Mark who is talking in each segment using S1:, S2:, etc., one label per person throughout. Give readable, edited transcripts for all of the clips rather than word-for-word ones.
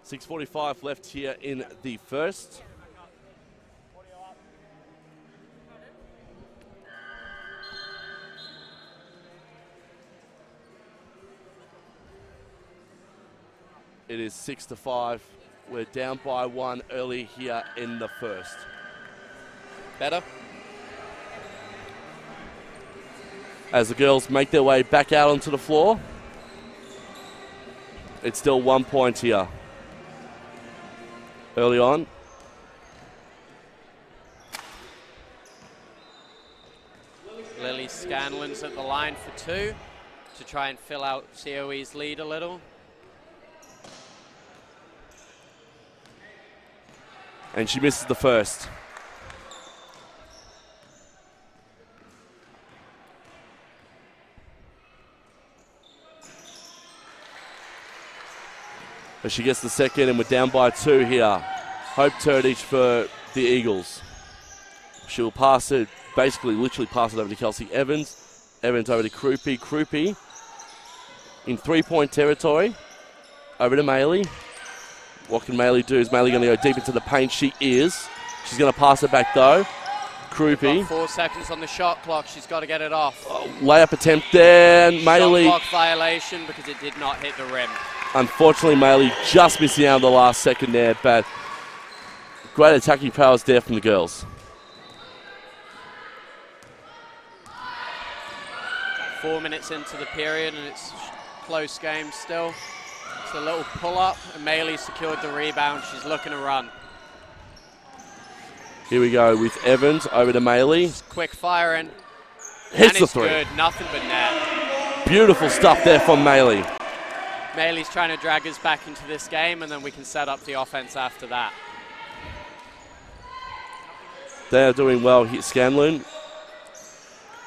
S1: 6:45 left here in the first. It is 6-5. We're down by 1 early here in the first. Better. As the girls make their way back out onto the floor. It's still 1 point here. Early on.
S2: Lily Scanlon's at the line for 2 to try and fill out CoE's lead a little.
S1: And she misses the first. But she gets the second, and we're down by 2 here. Hope Turdich for the Eagles. She'll pass it, basically, literally pass it over to Kelsey Evans. Evans over to Krupi. Krupi in 3-point territory. Over to Maley. What can Maley do? Is Maley going to go deep into the paint? She is. She's going to pass it back, though. Krupi.
S2: 4 seconds on the shot clock. She's got to get it off.
S1: Layup attempt there. Maley.
S2: Shot clock violation because it did not hit the rim.
S1: Unfortunately, Maley just missing out on the last second there, but great attacking powers there from the girls.
S2: 4 minutes into the period, and it's close game still. It's a little pull-up, and Maley secured the rebound. She's looking to run.
S1: Here we go with Evans over to Maley.
S2: Just quick firing.
S1: Hits the three.
S2: Good, nothing but net.
S1: Beautiful stuff there from Maley.
S2: Maley's trying to drag us back into this game, and then we can set up the offense after that.
S1: They are doing well here. Scanlon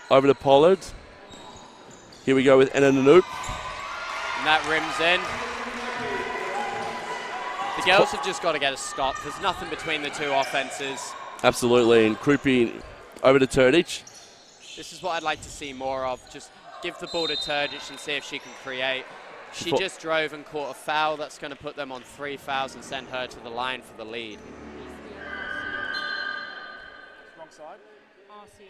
S1: over to Pollard. Here we go with Anna Nanoop.
S2: And that rim's in. The girls have just got to get a stop. There's nothing between the two offenses.
S1: Absolutely, and Krupi over to Turdich.
S2: This is what I'd like to see more of. Just give the ball to Turdich and see if she can create. She just drove and caught a foul. That's going to put them on 3 fouls and send her to the line for the lead.
S3: Wrong side.
S4: RCA.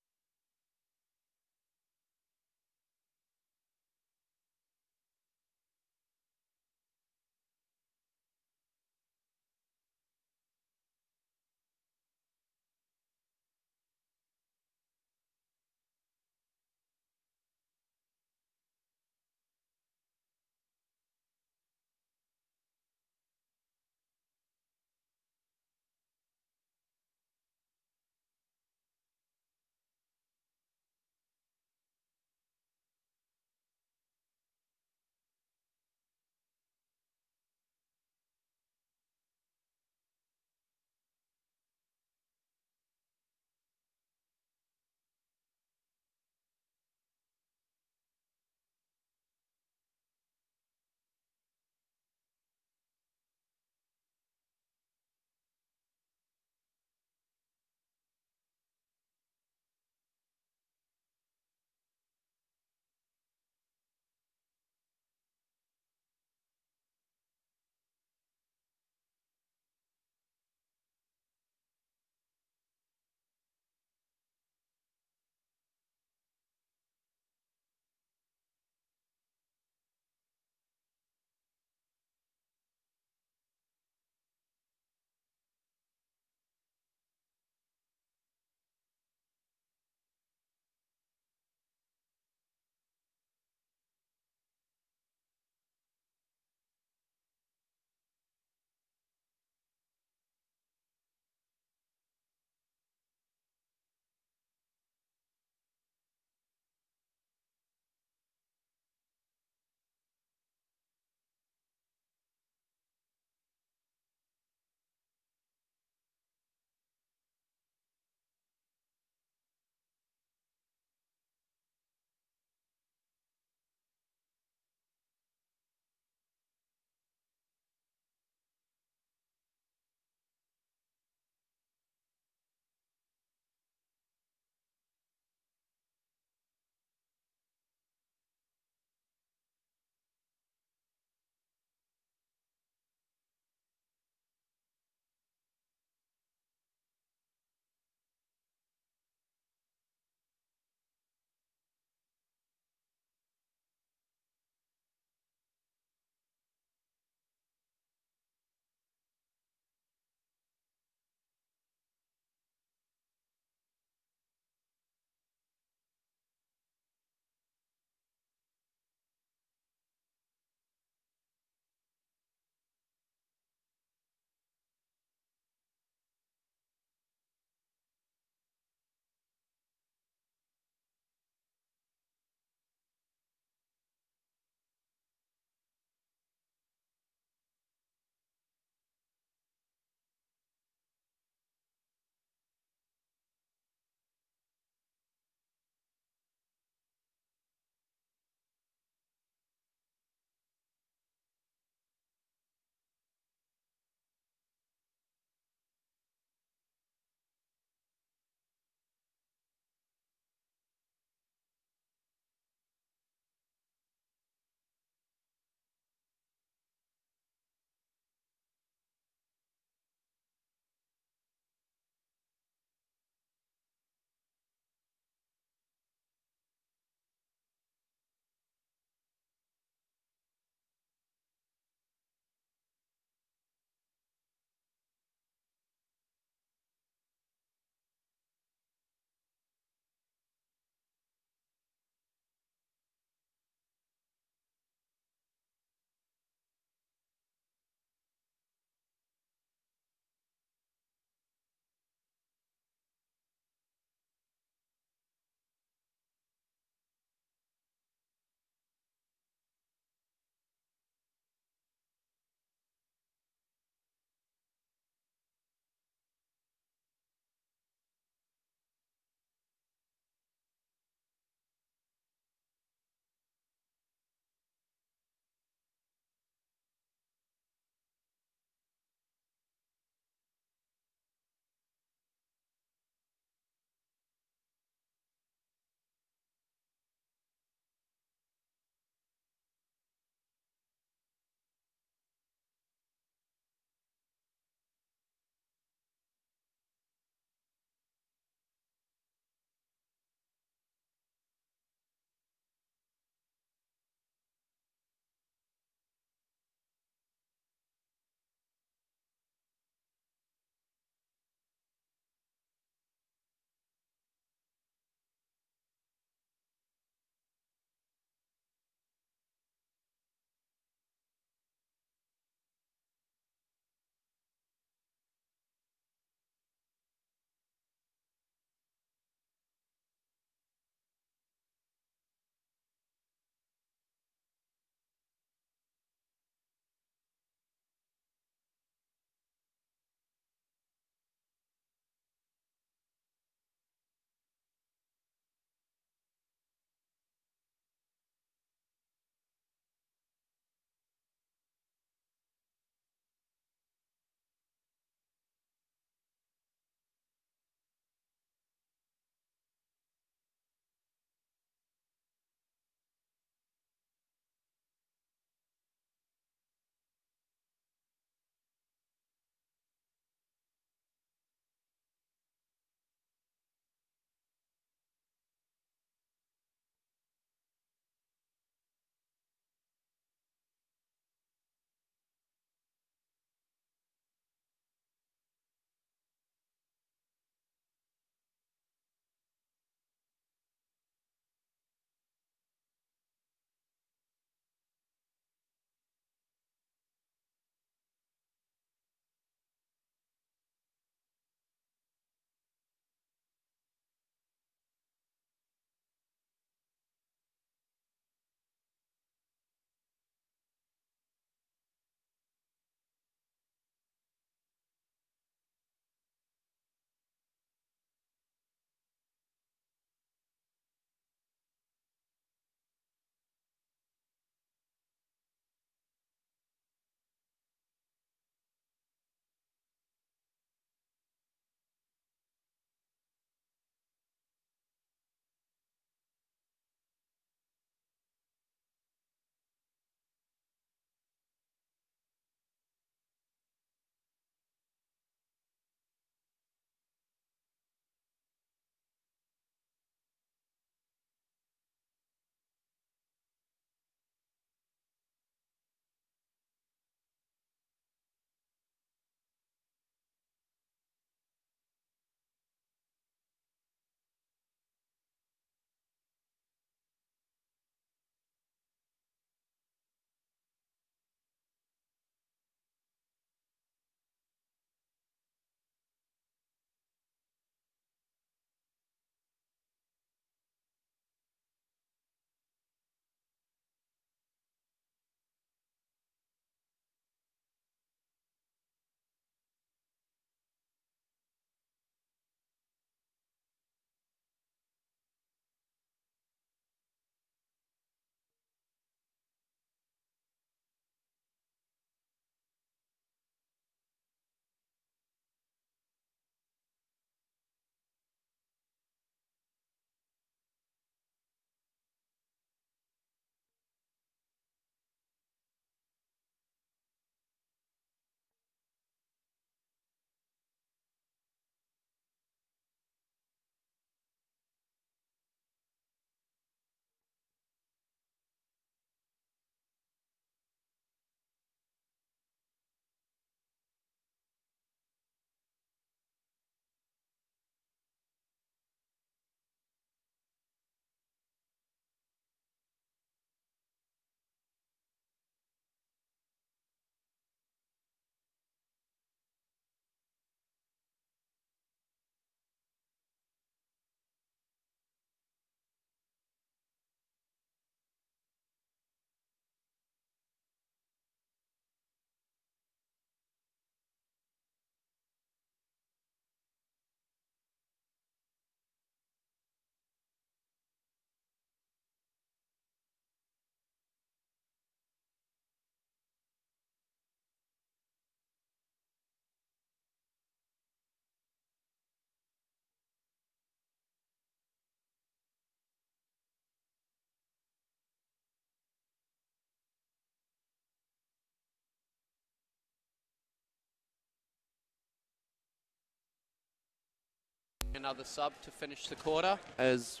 S2: Another sub to finish the quarter.
S1: As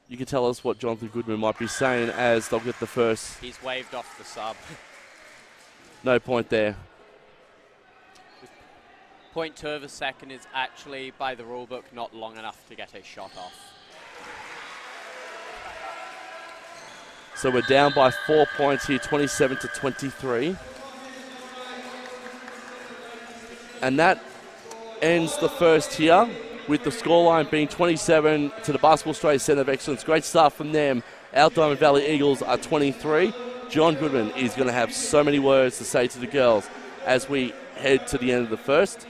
S1: you can tell us what Jonathan Goodman might be saying as they'll get the first.
S2: He's waved off the sub.
S1: No point there.
S2: 0.2 of a second is actually, by the rule book, not long enough to get a shot off.
S1: So we're down by 4 points here, 27 to 23. And that ends the first here, with the scoreline being 27 to the Basketball Australia Centre of Excellence. Great start from them. Our Diamond Valley Eagles are 23. John Goodman is going to have so many words to say to the girls as we head to the end of the first.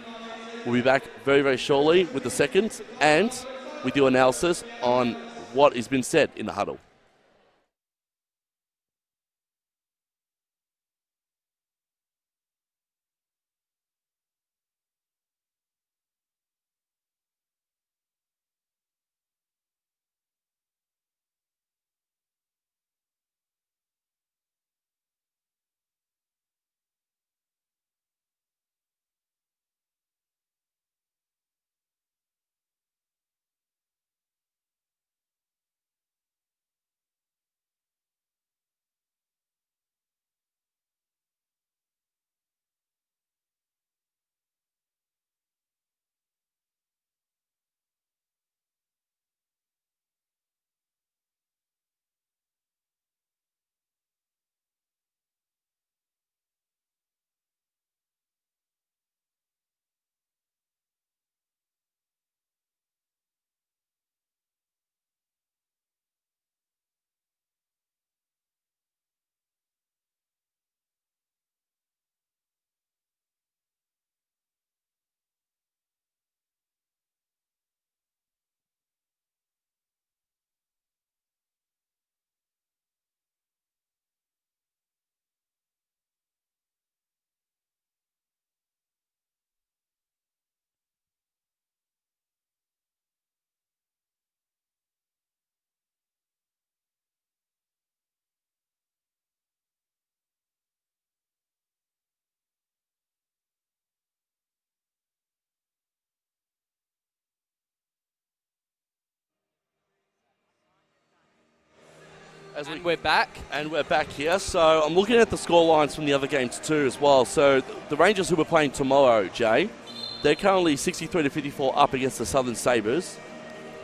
S1: We'll be back very, very shortly with the second, and we do analysis on what has been said in the huddle.
S2: And we're back.
S1: And we're back here. So I'm looking at the score lines from the other games too as well. So the Rangers who we're playing tomorrow, Jay, they're currently 63 to 54 up against the Southern Sabres.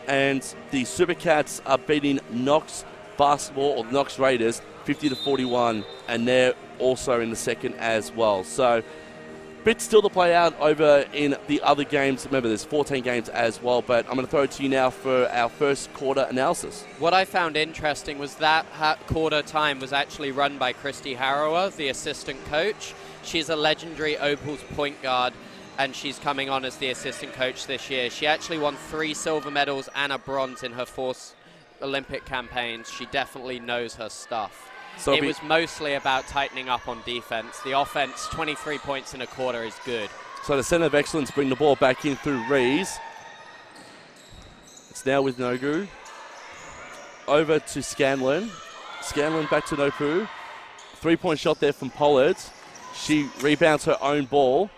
S1: And the Supercats are beating Knox Basketball, or the Knox Raiders, 50 to 41. And they're also in the second as well. So bit still to play out over in the other games. Remember, there's 14 games as well, but I'm going to throw it to you now for our first quarter analysis.
S2: What I found interesting was that quarter time was actually run by Christy Harrower, the assistant coach. She's a legendary Opals point guard, and she's coming on as the assistant coach this year. She actually won 3 silver medals and a bronze in her 4 Olympic campaigns. She definitely knows her stuff. So it was mostly about tightening up on defense. The offense, 23 points in a quarter is good.
S1: So the Centre of Excellence bring the ball back in through Rees. It's now with Nogu. Over to Scanlon. Scanlon back to Nopu. 3-point shot there from Pollard. She rebounds her own ball.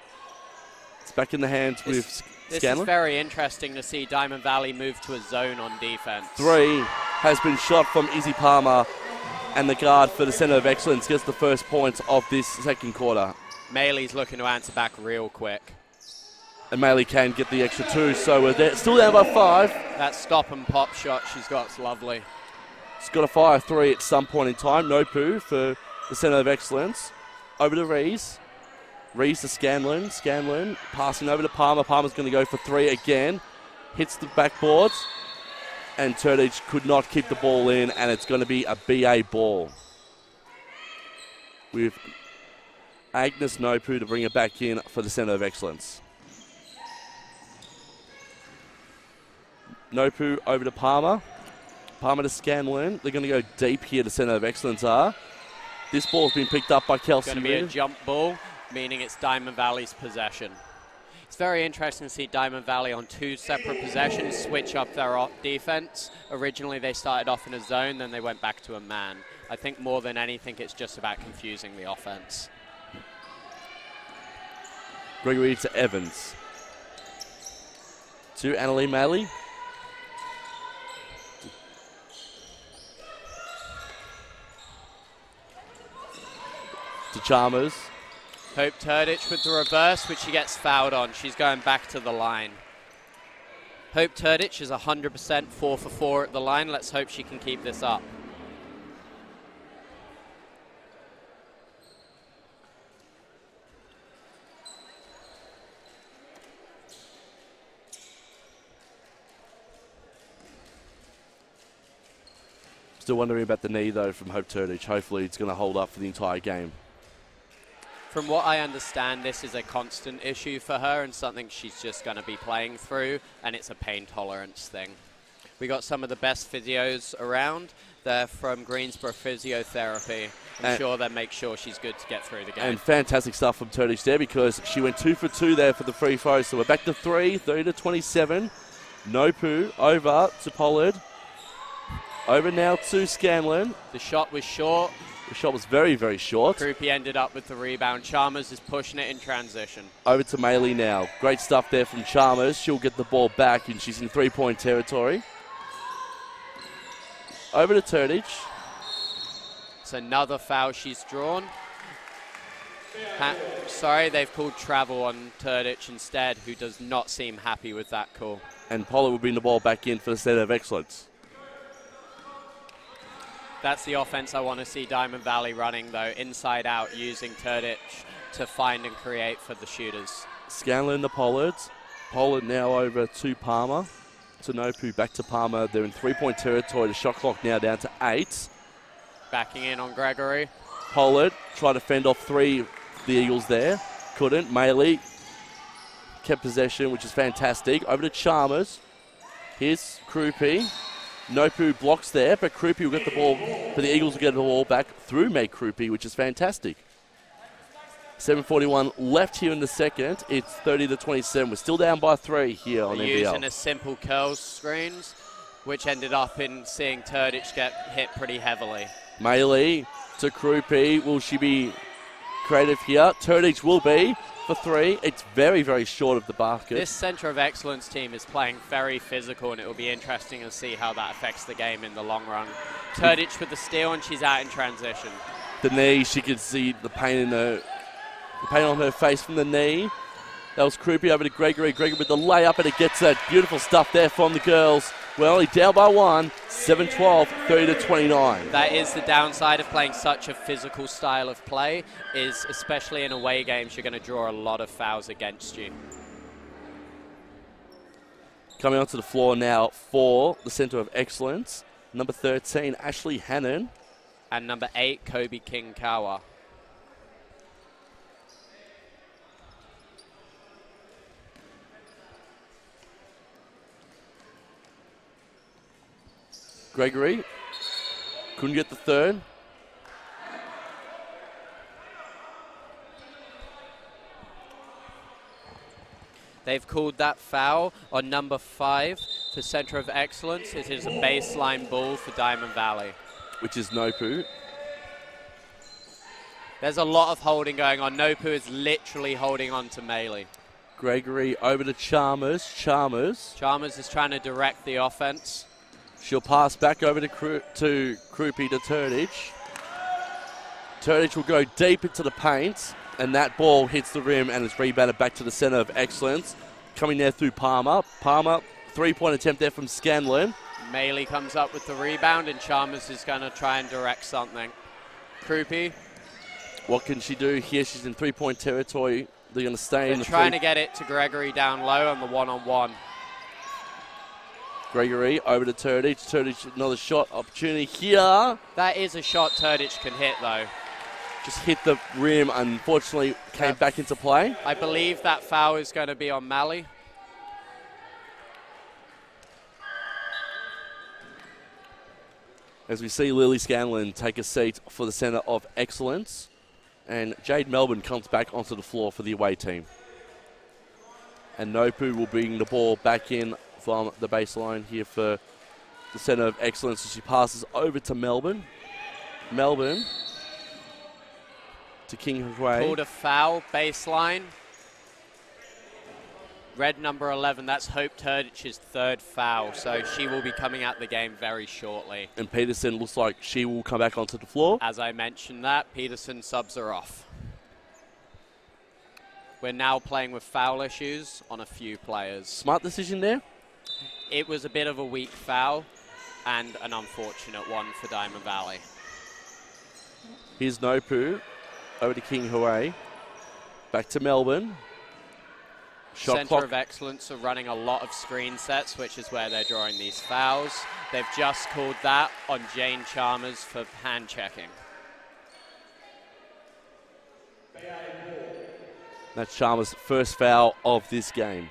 S1: It's back in the hands with Scanlon.
S2: This is very interesting to see Diamond Valley move to a zone on defense.
S1: 3 has been shot from Izzy Palmer. And the guard for the Centre of Excellence gets the first points of this second quarter.
S2: Maley's looking to answer back real quick.
S1: And Maley can get the extra 2, so we're still down by 5.
S2: That stop and pop shot she's got is lovely.
S1: She's got to fire 3 at some point in time. Nopu for the Centre of Excellence. Over to Rees. Rees to Scanlon. Scanlon passing over to Palmer. Palmer's going to go for 3 again. Hits the backboard. And Turdage could not keep the ball in, and it's going to be a BA ball. With Agnes Nopu to bring it back in for the Centre of Excellence. Nopu over to Palmer. Palmer to Scanlon. They're going to go deep here, the Centre of Excellence are. This ball's been picked up by Kelsey.
S2: It's going to be a jump ball, meaning it's Diamond Valley's possession. It's very interesting to see Diamond Valley on 2 separate possessions switch up their defense. Originally they started off in a zone, then they went back to a man. I think more than anything it's just about confusing the offense.
S1: Gregory to Evans. To Annalie Maley. To Chalmers.
S2: Hope Turdich with the reverse, which she gets fouled on. She's going back to the line. Hope Turdich is 100% 4 for 4 at the line. Let's hope she can keep this up.
S1: Still wondering about the knee, though, from Hope Turdich. Hopefully it's going to hold up for the entire game.
S2: From what I understand, this is a constant issue for her and something she's just going to be playing through, and it's a pain tolerance thing. We got some of the best physios around. They're from Greensboro Physiotherapy. I'm sure they make sure she's good to get through the game.
S1: And fantastic stuff from Turdich there, because she went 2 for 2 there for the free throw. So we're back to 3, 30-27. Nopu over to Pollard. Over now to Scanlon.
S2: The shot was short.
S1: The shot was very, very short.
S2: Krupi ended up with the rebound. Chalmers is pushing it in transition.
S1: Over to Maley now. Great stuff there from Chalmers. She'll get the ball back, and she's in three-point territory. Over to Turdich.
S2: It's another foul she's drawn. Sorry, they've called travel on Turdich instead, who does not seem happy with that call.
S1: And Pollard will bring the ball back in for the Centre of Excellence.
S2: That's the offense I want to see Diamond Valley running, though, inside out, using Turdich to find and create for the shooters.
S1: Scanlon to Pollard. Pollard now over to Palmer. To Nopu, back to Palmer. They're in three-point territory. The shot clock now down to 8.
S2: Backing in on Gregory.
S1: Pollard tried to fend off 3 of the Eagles there. Couldn't. Maley kept possession, which is fantastic. Over to Chalmers. Here's Krupi. Nopu blocks there, but Krupi will get the ball, but the Eagles will get the ball back through Meg Krupi, which is fantastic. 7:41 left here in the second. It's 30-27. We're still down by 3 here on NBL.
S2: Using a simple curl screens, which ended up in seeing Turdich get hit pretty heavily.
S1: Maley to Krupi. Will she be creative here? Turdich will be for 3. It's very, very short of the basket.
S2: This Centre of Excellence team is playing very physical, and it will be interesting to see how that affects the game in the long run. Turdich with the steal, and she's out in transition.
S1: The knee, she could see the pain on her face from the knee. That was Krupi over to Gregory. Gregory with the layup, and it gets that beautiful stuff there from the girls. We're only down by 1, 7-12, 30-29.
S2: That is the downside of playing such a physical style of play, is especially in away games, you're going to draw a lot of fouls against you.
S1: Coming onto the floor now for the Centre of Excellence, number 13, Ashley Hannon.
S2: And number 8, Kobe King-Kawa.
S1: Gregory couldn't get the third.
S2: They've called that foul on number 5 for Centre of Excellence. It is a baseline ball for Diamond Valley.
S1: Which is Nopu.
S2: There's a lot of holding going on. Nopu is literally holding on to Maley.
S1: Gregory over to Chalmers. Chalmers
S2: is trying to direct the offense.
S1: She'll pass back over to Krupi to Turdich. Turdich will go deep into the paint, and that ball hits the rim and is rebounded back to the Centre of Excellence. Coming there through Palmer. Palmer, three-point attempt there from Scanlon.
S2: Maley comes up with the rebound, and Chalmers is going to try and direct something. Krupi.
S1: What can she do here? She's in three-point territory. They're going to stay in the
S2: trying to get it to Gregory down low on the one-on-one.
S1: Gregory over to Turdich. Turdich, another shot opportunity here.
S2: That is a shot Turdich can hit, though.
S1: Just hit the rim, unfortunately came back into play.
S2: I believe that foul is going to be on Maley.
S1: As we see Lily Scanlon take a seat for the Centre of Excellence. And Jade Melbourne comes back onto the floor for the away team. And Nopu will bring the ball back in from the baseline here for the Centre of Excellence as she passes over to Melbourne. Melbourne to King Hui.
S2: Called a foul, baseline. Red number 11, that's Hope Turdich's third foul, so she will be coming out the game very shortly.
S1: And Peterson looks like she will come back onto the floor.
S2: As I mentioned that, Peterson subs are off. We're now playing with foul issues on a few players.
S1: Smart decision there.
S2: It was a bit of a weak foul and an unfortunate one for Diamond Valley.
S1: Here's Nopu over to King Hue. Back to Melbourne. Shot
S2: Centre
S1: clock.
S2: of Excellence are running a lot of screen sets, which is where they're drawing these fouls. They've just called that on Jane Chalmers for hand checking.
S1: That's Chalmers' first foul of this game.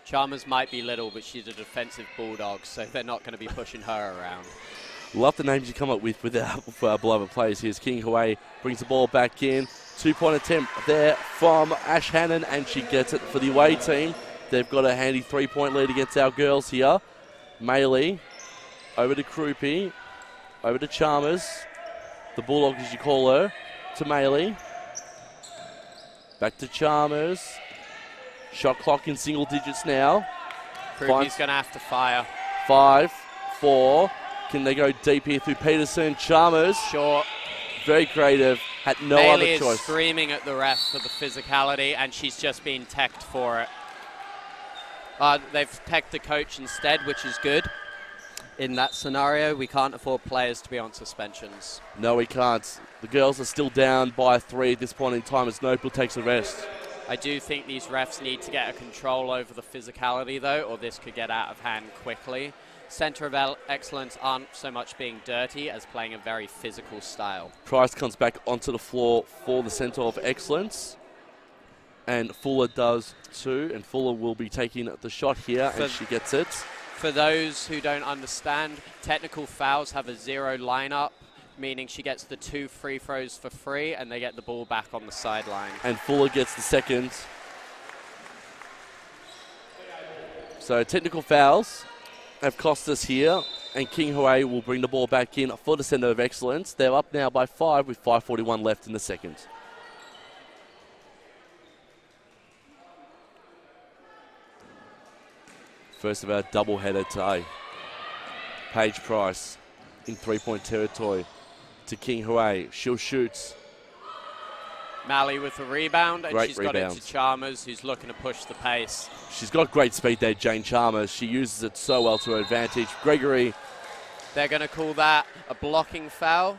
S2: Chalmers might be little, but she's a defensive bulldog, so they're not going to be pushing her around.
S1: Love the names you come up with our beloved players. Here's King Hue, brings the ball back in. 2-point attempt there from Ash Hannon, and she gets it for the away team. They've got a handy 3-point lead against our girls here. Maley over to Krupi, over to Chalmers. The Bulldog, as you call her, to Maley. Back to Chalmers. Shot clock in single digits now.
S2: Krupi's going to have to fire.
S1: 5, 4. Can they go deep here through Peterson? Chalmers.
S2: Short.
S1: Very creative. Had no
S2: Maley
S1: other
S2: is
S1: choice.
S2: screaming at the ref for the physicality, and she's just been teched for it. They've teched the coach instead, which is good. In that scenario, we can't afford players to be on suspensions.
S1: No, we can't. The girls are still down by 3 at this point in time as Nopal takes a rest.
S2: I do think these refs need to get a control over the physicality, though, or this could get out of hand quickly. Centre of Excellence aren't so much being dirty as playing a very physical style.
S1: Price comes back onto the floor for the Centre of Excellence. And Fuller does too. And Fuller will be taking the shot here, and she gets it.
S2: For those who don't understand, technical fouls have a 0 lineup, meaning she gets the 2 free throws for free, and they get the ball back on the sideline.
S1: And Fuller gets the second. So technical fouls have cost us here, and King Hue will bring the ball back in for the Centre of Excellence. They're up now by 5 with 5:41 left in the second. First of our double-header today. Paige Price in 3-point territory to King Hue. She'll shoot.
S2: Maley with the rebound, and
S1: Great
S2: she's got it
S1: rebound.
S2: to Chalmers, who's looking to push the pace.
S1: She's got great speed there, Jane Chalmers. She uses it so well to her advantage. Gregory.
S2: They're going to call that a blocking foul.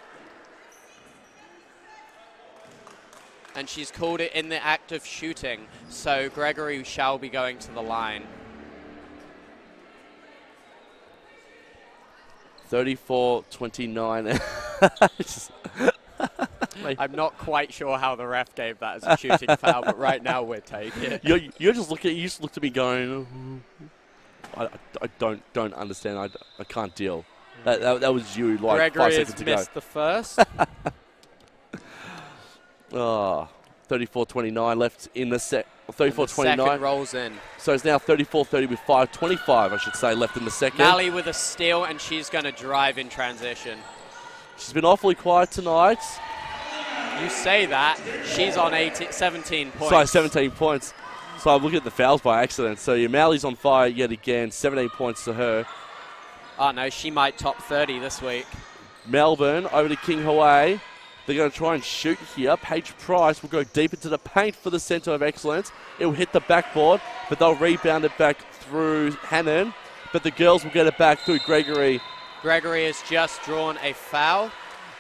S2: And she's called it in the act of shooting, so Gregory shall be going to the line.
S1: 34-29.
S2: I'm not quite sure how the ref gave that as a shooting foul, but right now we're taking it.
S1: You just looked at me going, I don't understand. I can't deal. That was you like
S2: Gregory
S1: 5 seconds
S2: has
S1: ago.
S2: missed the first.
S1: 34-29 left in the set. 34-29.
S2: Second rolls in.
S1: So it's now 34-30 with 5:25, I should say, left in the second.
S2: Maley with a steal, and she's going to drive in transition.
S1: She's been awfully quiet tonight.
S2: You say that. She's on 17 points.
S1: Sorry, 17 points. So I'm looking at the fouls by accident. So your Maley's on fire yet again. 17 points to her.
S2: Oh, no, she might top 30 this week.
S1: Melbourne over to King Hue. They're going to try and shoot here. Paige Price will go deep into the paint for the Centre of Excellence. It will hit the backboard, but they'll rebound it back through Hannon. But the girls will get it back through Gregory.
S2: Gregory has just drawn a foul,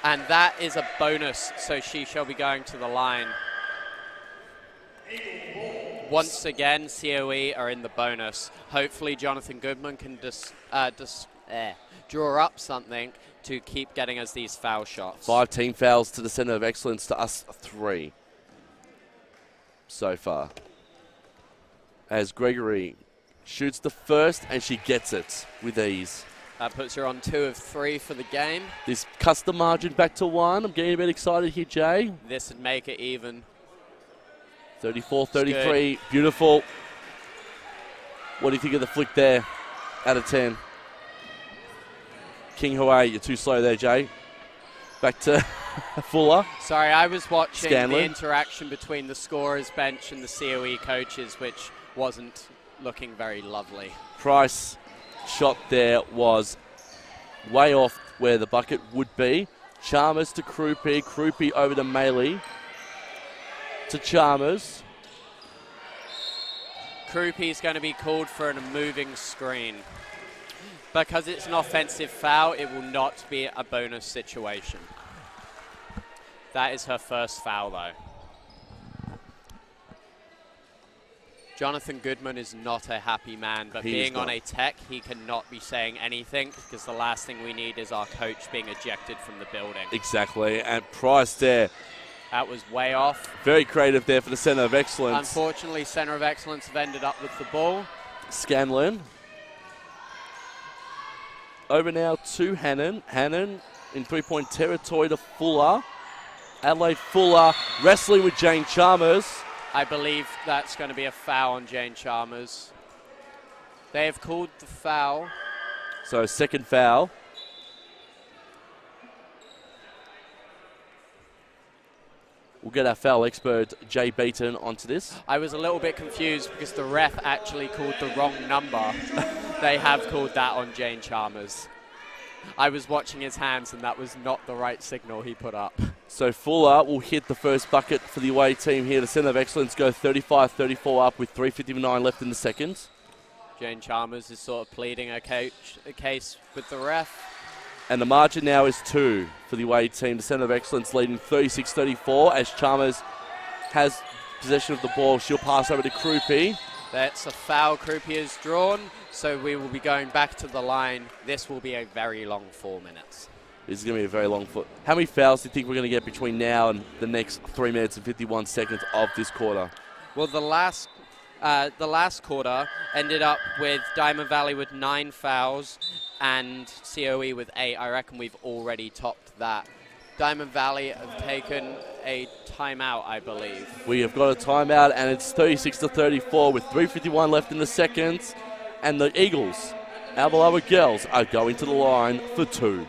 S2: and that is a bonus, so she shall be going to the line. Once again, CoE are in the bonus. Hopefully Jonathan Goodman can draw up something to keep getting us these foul shots.
S1: 5 team fouls to the Centre of Excellence, to us 3 so far. As Gregory shoots the first, and she gets it with ease.
S2: That puts her on 2 of 3 for the game.
S1: This cuts the margin back to 1. I'm getting a bit excited here, Jay.
S2: This would make it even.
S1: 34-33, beautiful. What do you think of the flick there out of 10? King Hue, you're too slow there, Jay. Back to Fuller.
S2: Sorry, I was watching
S1: Scanlon.
S2: the interaction between the scorer's bench and the CoE coaches, which wasn't looking very lovely.
S1: Price shot there was way off where the bucket would be. Chalmers to Krupi. Krupi over to Maley. To Chalmers.
S2: Krupi's going to be called for a moving screen. Because it's an offensive foul, it will not be a bonus situation. That is her first foul, though. Jonathan Goodman is not a happy man, but being on a tech, he cannot be saying anything because the last thing we need is our coach being ejected from the building.
S1: Exactly, and Price there.
S2: That was way off.
S1: Very creative there for the Centre of Excellence.
S2: Unfortunately, Centre of Excellence have ended up with the ball.
S1: Scanlon. Over now to Hannon. Hannon in three-point territory to Fuller. Adelaide Fuller wrestling with Jane Chalmers.
S2: I believe that's going to be a foul on Jane Chalmers. They have called the foul.
S1: So second foul. We'll get our foul expert, Jay Beaton, onto this.
S2: I was a little bit confused because the ref actually called the wrong number. They have called that on Jane Chalmers. I was watching his hands and that was not the right signal he put up.
S1: So Fuller will hit the first bucket for the away team here. The Centre of Excellence go 35-34 up with 3:59 left in the second.
S2: Jane Chalmers is sort of pleading a case with the ref.
S1: And the margin now is 2 for the away team. The Centre of Excellence leading 36-34 as Chalmers has possession of the ball. She'll pass over to Krupi.
S2: That's a foul Krupi has drawn, so we will be going back to the line. This will be a very long 4 minutes.
S1: This is going to be a very long foot. How many fouls do you think we're going to get between now and the next 3 minutes and 51 seconds of this quarter?
S2: Well, the last quarter ended up with Diamond Valley with 9 fouls and CoE with 8. I reckon we've already topped that. Diamond Valley have taken a timeout, I believe.
S1: We have got a timeout, and it's 36-34 with 3:51 left in the second. And the Eagles, our beloved girls, are going to the line for 2.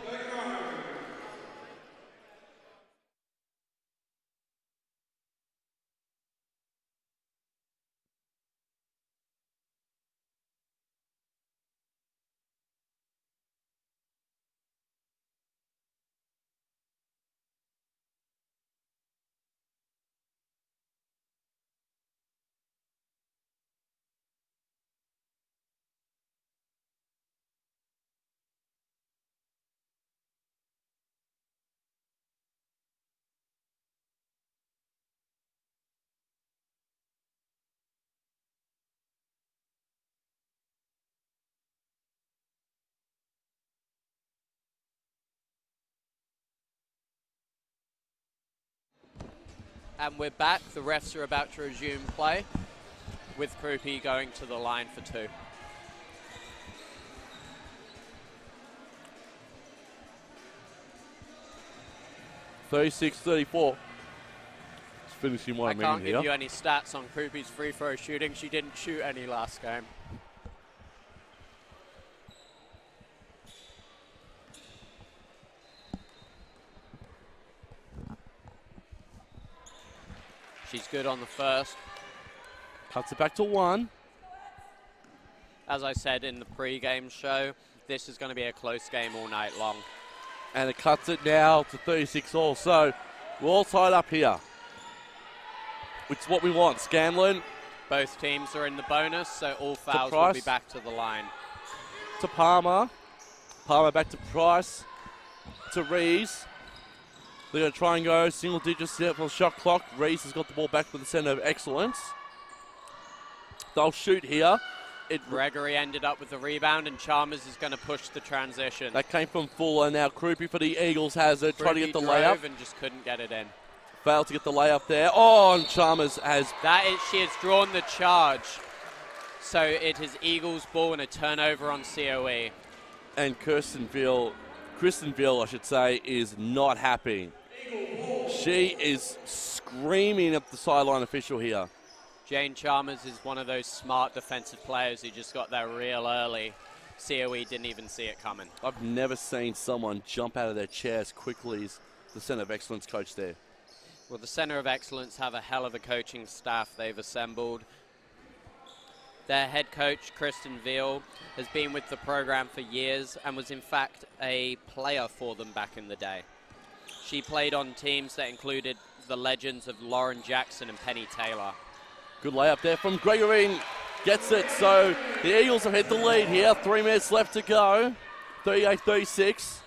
S2: And we're back. The refs are about to resume play with Krupi going to the line for 2.
S1: $36-34. It's finishing one minute here.
S2: I can't give you any stats on Krupi's free throw shooting. She didn't shoot any last game. She's good on the first.
S1: Cuts it back to 1.
S2: As I said in the pre-game show, this is going to be a close game all night long.
S1: And it cuts it now to 36 all. So we're all tied up here. Which is what we want. Scanlon.
S2: Both teams are in the bonus, so all fouls
S1: Price.
S2: will be back to the line.
S1: To Palmer. Palmer back to Price. To Rees. They're going to try and go single digits for the shot clock. Rees has got the ball back for the Centre of Excellence. They'll shoot here.
S2: Gregory ended up with the rebound, and Chalmers is going to push the transition.
S1: That came from Fuller. Now Krupi for the Eagles has it. Trying to get the layup.
S2: And just couldn't get it in.
S1: Failed to get the layup there. Oh, and Chalmers has...
S2: She has drawn the charge. So it is Eagles ball and a turnover on CoE.
S1: And Kristen Veal, I should say, is not happy. She is screaming at the sideline official here.
S2: Jane Chalmers is one of those smart defensive players who just got there real early. CoE didn't even see it coming.
S1: I've never seen someone jump out of their chair as quickly the Centre of Excellence coach there.
S2: Well, the Centre of Excellence have a hell of a coaching staff they've assembled. Their head coach, Kristen Veal, has been with the program for years and was in fact a player for them back in the day. She played on teams that included the legends of Lauren Jackson and Penny Taylor.
S1: Good layup there from Gregory. Gets it, so the Eagles have hit the lead here. 3 minutes left to go. 38-36.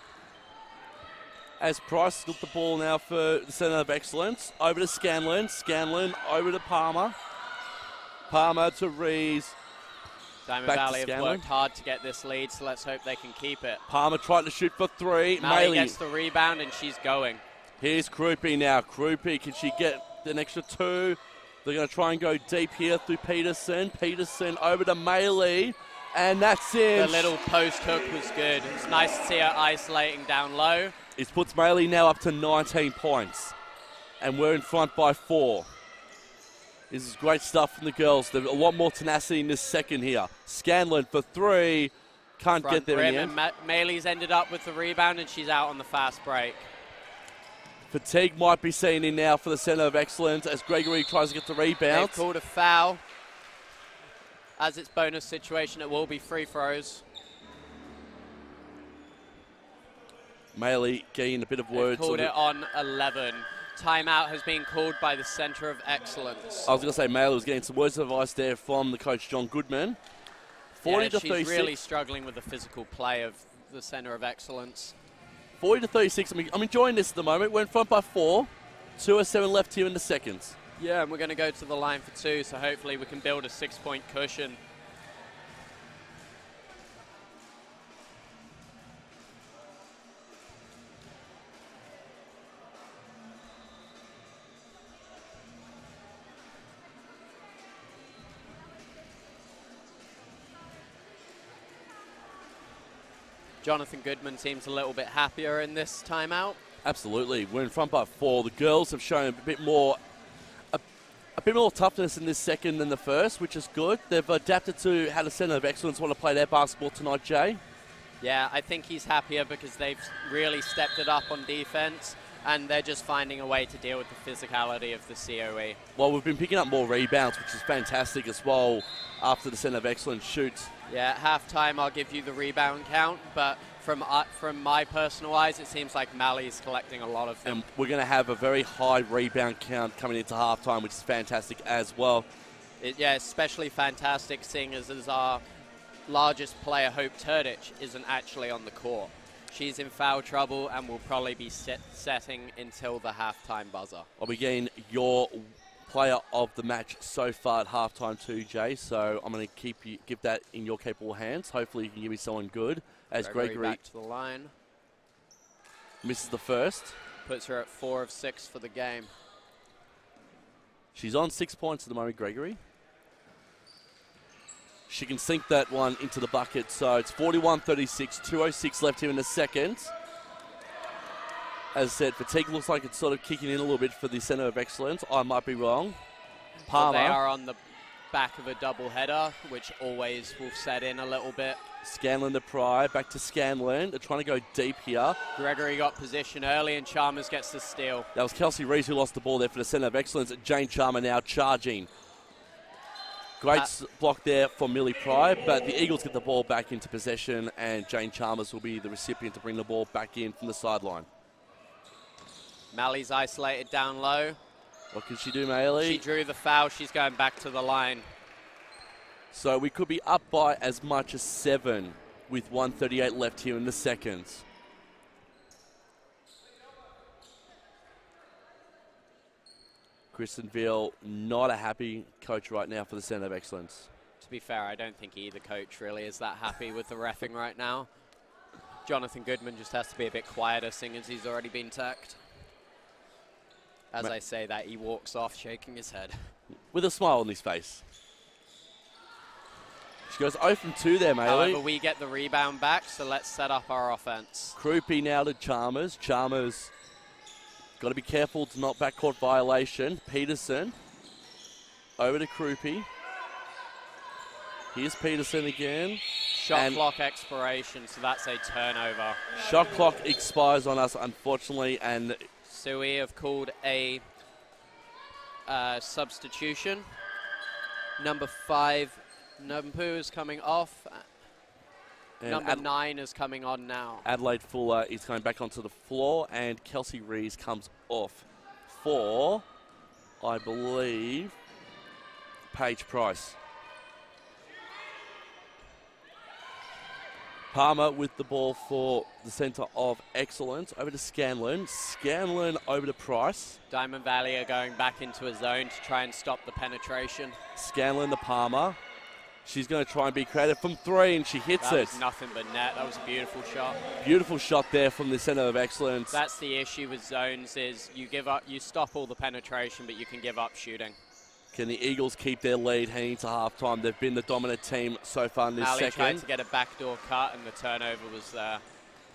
S1: As Price got the ball now for the Centre of Excellence. Over to Scanlon. Scanlon over to Palmer. Palmer to Rees.
S2: Diamond Valley have worked hard to get this lead, so let's hope they can keep it.
S1: Palmer tried to shoot for three.
S2: Malley gets the rebound, and she's going.
S1: Here's Krupe now. Krupe, can she get an extra two? They're going to try and go deep here through Peterson. Peterson over to Maley, and that's in.
S2: The little post hook was good. It's nice to see her isolating down low.
S1: It puts Maley now up to 19 points, and we're in front by 4. This is great stuff from the girls. There's a lot more tenacity in this second here. Scanlon for 3. Can't
S2: Front
S1: get there in the end.
S2: And Maley's ended up with the rebound, and she's out on the fast break.
S1: Fatigue might be seen in now for the Centre of Excellence as Gregory tries to get the rebound.
S2: They've called a foul. As it's bonus situation, it will be free throws.
S1: Maley getting a bit of words.
S2: They've called it on 11. Timeout has been called by the Centre of Excellence.
S1: I was going to say Maley was getting some words of advice there from the coach, John Goodman. 40-36.
S2: She's really struggling with the physical play of the Centre of Excellence.
S1: 40-36. I'm enjoying this at the moment. We're in front by 4. 2:07 left here in the seconds.
S2: Yeah, and we're going to go to the line for 2, so hopefully we can build a 6-point cushion. Jonathan Goodman seems a little bit happier in this timeout.
S1: Absolutely. We're in front by 4. The girls have shown a bit more toughness in this second than the first, which is good. They've adapted to how the Centre of Excellence want to play their basketball tonight, Jay.
S2: Yeah, I think he's happier because they've really stepped it up on defense, and they're just finding a way to deal with the physicality of the CoE.
S1: Well, we've been picking up more rebounds, which is fantastic as well after the Centre of Excellence shoots.
S2: Yeah, at halftime I'll give you the rebound count, but from my personal eyes, it seems like Malley's collecting a lot of them.
S1: And we're going to have a very high rebound count coming into halftime, which is fantastic as well.
S2: Yeah, especially fantastic seeing as our largest player, Hope Turdich, isn't actually on the court. She's in foul trouble and will probably be setting until the halftime buzzer.
S1: I'll be getting your player of the match so far at halftime too, Jay. So I'm going to give that in your capable hands. Hopefully you can give me someone good. As Gregory
S2: back to the line.
S1: Misses the first.
S2: Puts her at 4 of 6 for the game.
S1: She's on 6 points at the moment, Gregory. She can sink that one into the bucket. So it's 41-36, 2:06 left here in the second. As I said, fatigue looks like it's sort of kicking in a little bit for the Centre of Excellence. I might be wrong. Palmer.
S2: Well, they are on the back of a double header, which always will set in a little bit.
S1: Scanlon to Pry, back to Scanlon. They're trying to go deep here.
S2: Gregory got position early and Chalmers gets the steal.
S1: That was Kelsey Rees who lost the ball there for the Centre of Excellence. Jane Chalmers now charging. Great block there for Millie Pry, but the Eagles get the ball back into possession and Jane Chalmers will be the recipient to bring the ball back in from the sideline.
S2: Malley's isolated down low.
S1: What can she do, Maley?
S2: She drew the foul. She's going back to the line.
S1: So we could be up by as much as 7 with 1:38 left here in the seconds. Kristen Veal, not a happy coach right now for the Centre of Excellence.
S2: To be fair, I don't think either coach really is that happy with the reffing right now. Jonathan Goodman just has to be a bit quieter, seeing as he's already been tacked. As I say that, he walks off shaking his head.
S1: With a smile on his face. She goes 0 from 2 there, Maley.
S2: However, we get the rebound back, so let's set up our offense.
S1: Krupe now to Chalmers. Chalmers got to be careful to not backcourt violation. Peterson over to Krupe. Here's Peterson again.
S2: Shot clock expiration, so that's a turnover.
S1: Shot clock expires on us, unfortunately, and
S2: CoE have called a substitution. Number 5, Numpu is coming off. And number 9 is coming on now.
S1: Adelaide Fuller is going back onto the floor, and Kelsey Rees comes off for, I believe, Paige Price. Palmer with the ball for the centre of excellence. Over to Scanlon. Scanlon over to Price.
S2: Diamond Valley are going back into a zone to try and stop the penetration.
S1: Scanlon to Palmer. She's going to try and be creative from 3, and she hits it.
S2: That was nothing but net. That was a beautiful shot.
S1: Beautiful shot there from the centre of excellence.
S2: That's the issue with zones is you give up, you stop all the penetration, but you can give up shooting.
S1: Can the Eagles keep their lead heading to halftime? They've been the dominant team so far in this second.
S2: tried to get a backdoor cut, and the turnover was there.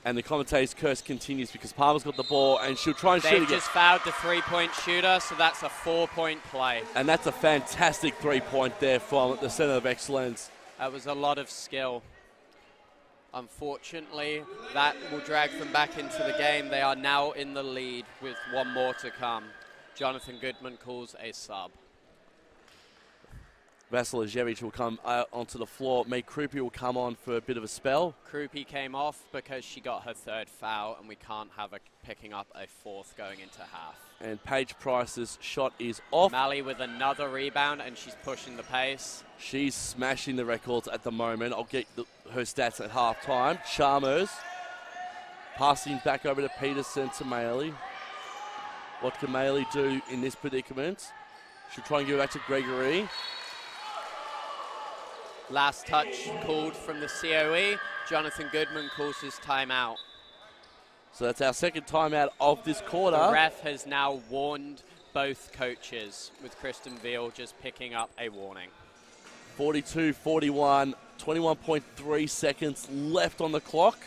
S1: And the commentator's curse continues because Palmer's got the ball, and she'll try and shoot again.
S2: They've just fouled the 3-point shooter, so that's a 4-point play.
S1: And that's a fantastic 3-point there from the centre of excellence.
S2: That was a lot of skill. Unfortunately, that will drag them back into the game. They are now in the lead with 1 more to come. Jonathan Goodman calls a sub.
S1: Vasiljevic will come onto the floor. May Krupi will come on for a bit of a spell.
S2: Krupi came off because she got her 3rd foul, and we can't have her picking up a 4th going into half.
S1: And Paige Price's shot is off.
S2: Mally with another rebound, and she's pushing the pace.
S1: She's smashing the records at the moment. I'll get her stats at halftime. Chalmers passing back over to Peterson to Maley. What can Maley do in this predicament? She'll try and give it back to Gregory.
S2: Last touch called from the CoE. Jonathan Goodman calls his timeout.
S1: So that's our second timeout of this quarter.
S2: The ref has now warned both coaches, with Kristen Veal just picking up a warning.
S1: 42-41, 21.3 seconds left on the clock,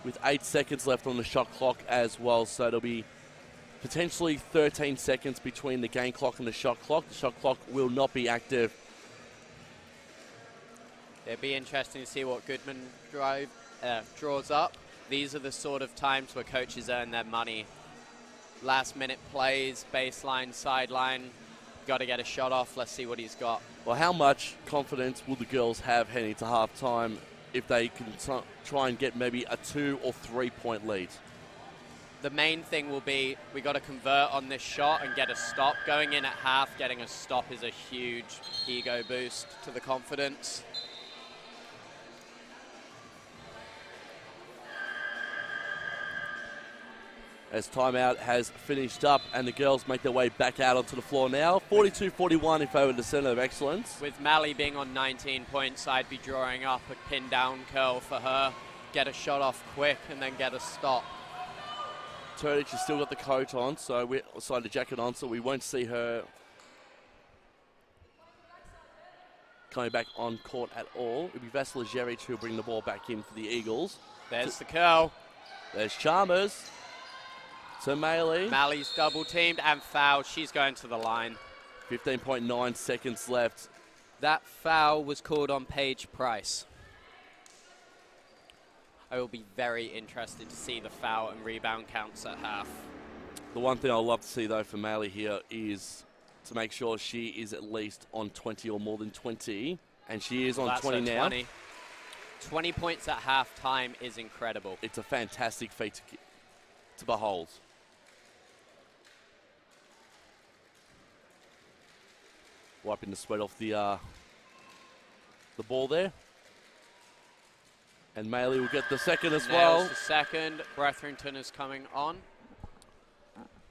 S1: with 8 seconds left on the shot clock as well. So it'll be potentially 13 seconds between the game clock and the shot clock. The shot clock will not be active.
S2: It'd be interesting to see what Goodman draws up. These are the sort of times where coaches earn their money. Last-minute plays, baseline, sideline. Got to get a shot off. Let's see what he's got.
S1: Well, how much confidence will the girls have heading to halftime if they can try and get maybe a 2 or 3 point lead?
S2: The main thing will be we got to convert on this shot and get a stop. Going in at half, getting a stop is a huge ego boost to the confidence.
S1: As timeout has finished up and the girls make their way back out onto the floor now. 42-41 in favour of the centre of excellence.
S2: With Mally being on 19 points, I'd be drawing up a pin down curl for her. Get a shot off quick and then get a stop.
S1: Turdich has still got the coat on, so the jacket on, so we won't see her coming back on court at all. It'll be Vasiljevic who'll bring the ball back in for the Eagles.
S2: There's the curl.
S1: There's Chalmers. To Maley.
S2: Mally's double teamed and fouled. She's going to the line.
S1: 15.9 seconds left.
S2: That foul was called on Paige Price. I will be very interested to see the foul and rebound counts at half.
S1: The one thing I'd love to see, though, for Maley here is to make sure she is at least on 20 or more than 20. And she is on 20 now.
S2: 20 points at half-time is incredible.
S1: It's a fantastic feat to behold. Wiping the sweat off the ball there. And Maley will get the second as well.
S2: Nails the second. Bretherington is coming on.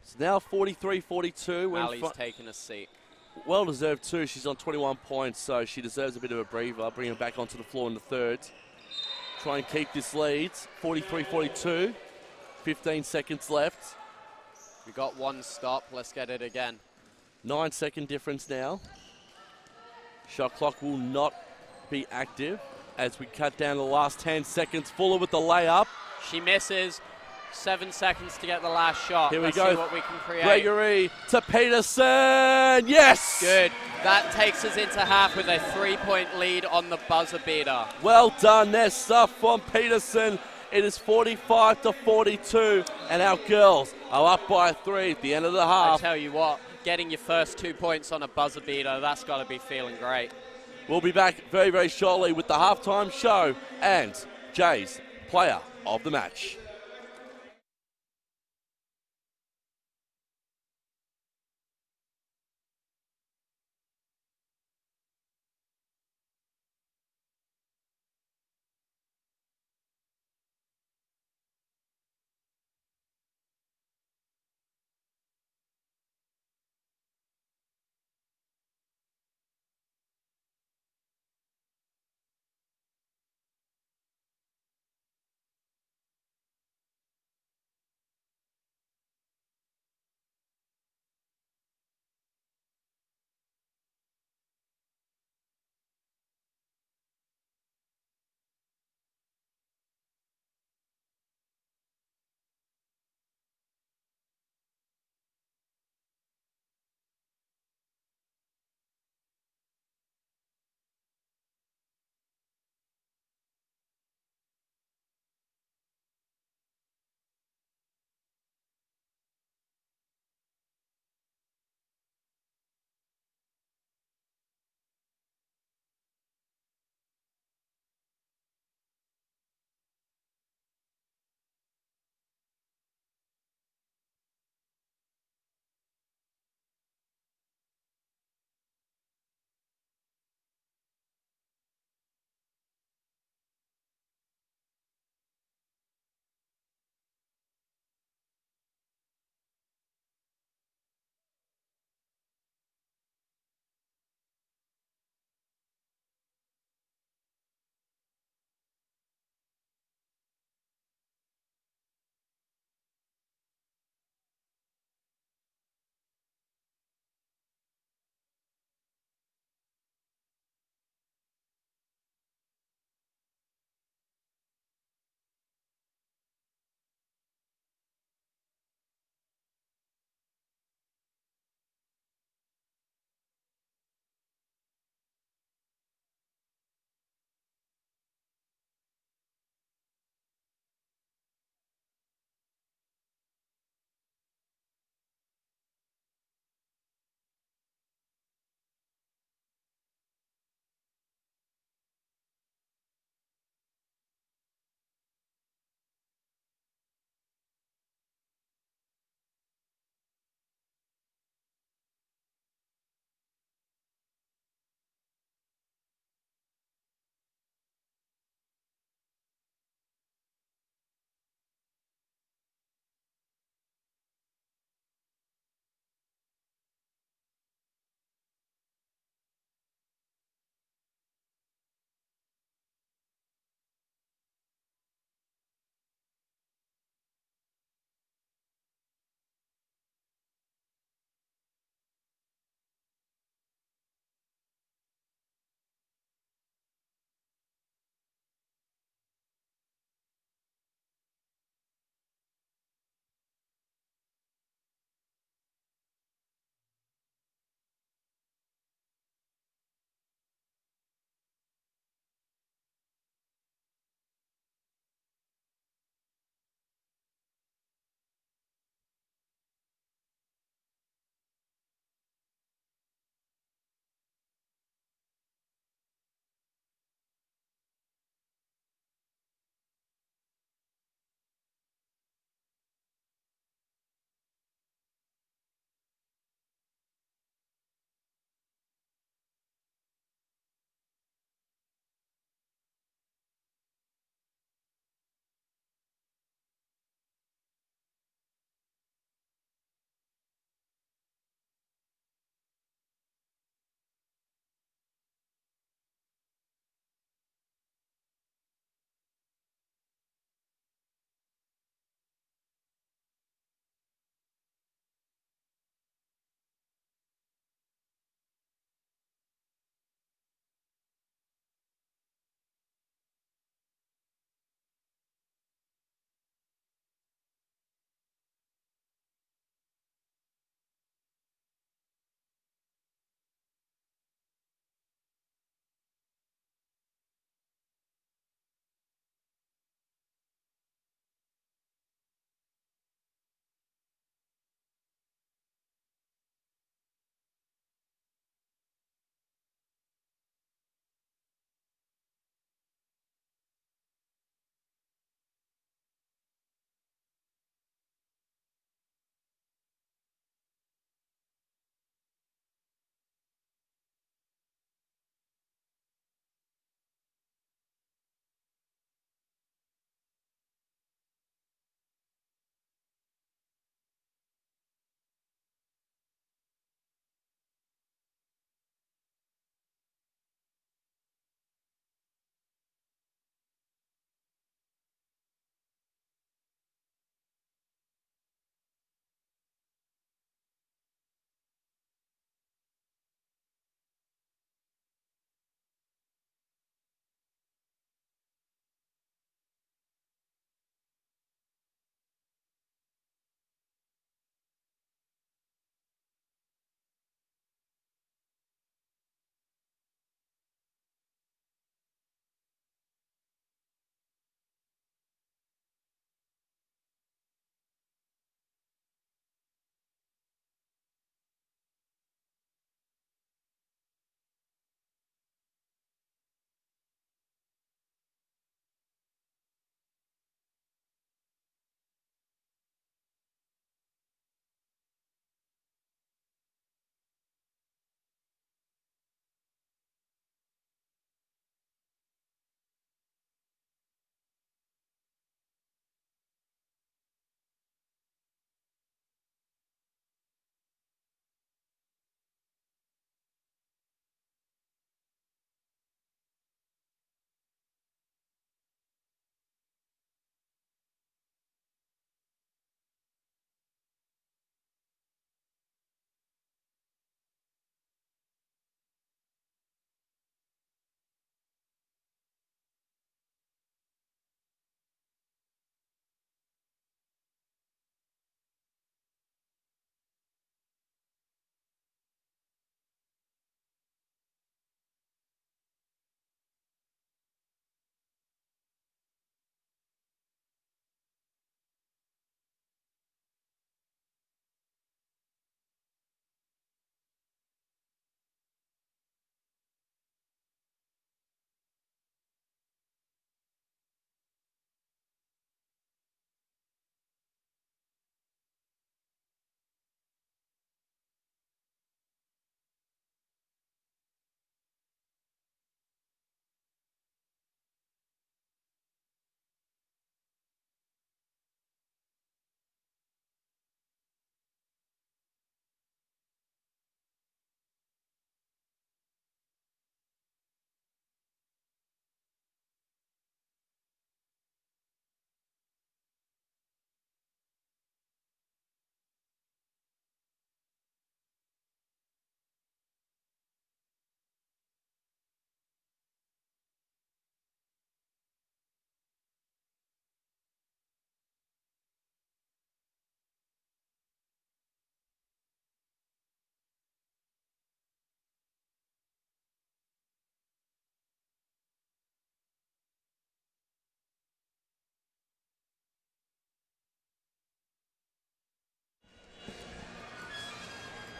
S1: It's now 43-42.
S2: Mally's taking a seat.
S1: Well deserved too. She's on 21 points, so she deserves a bit of a breather. Bring her back onto the floor in the third. Try and keep this lead. 43-42. 15 seconds left.
S2: We got one stop. Let's get it again.
S1: 9-second difference now. Shot clock will not be active as we cut down the last 10 seconds. Fuller with the layup.
S2: She misses. 7 seconds to get the last shot.
S1: Here we
S2: Let's
S1: go.
S2: see what we can create.
S1: Gregory to Peterson. Yes!
S2: Good. That takes us into half with a 3-point lead on the buzzer beater.
S1: Well done there, stuff from Peterson. It is 45-42, and our girls are up by 3 at the end of the
S2: I
S1: half.
S2: tell you what, getting your first 2 points on a buzzer beater, that's got to be feeling great.
S1: We'll be back very, very shortly with the halftime show and Jay's player of the match.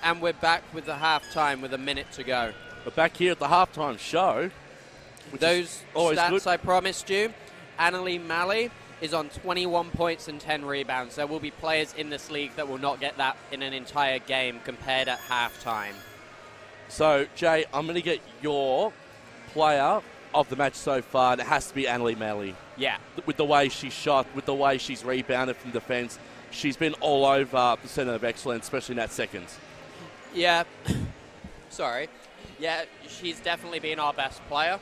S2: And we're back with the halftime with a minute to go.
S1: We're back here at the halftime show.
S2: Those stats
S1: good.
S2: I promised you, Annalie Malley is on 21 points and 10 rebounds. There will be players in this league that will not get that in an entire game compared at halftime.
S1: So, Jay, I'm going to get your player of the match so far, and it has to be Annalie Malley.
S2: Yeah.
S1: With the way she shot, with the way she's rebounded from defence, she's been all over the centre of excellence, especially in that second.
S2: Yeah. Sorry. Yeah, she's definitely been our best player,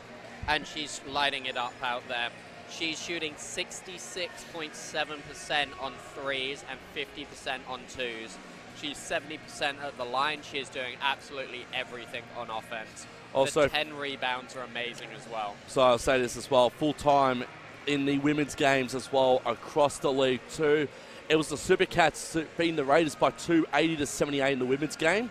S2: and she's lighting it up out there. She's shooting 66.7% on threes and 50% on twos. She's 70% at the line. She is doing absolutely everything on offense. Also, the 10 rebounds are amazing as well.
S1: So I'll say this as well, full-time in the women's games as well across the league too. It was the Supercats beating the Raiders by 80-78 in the women's game.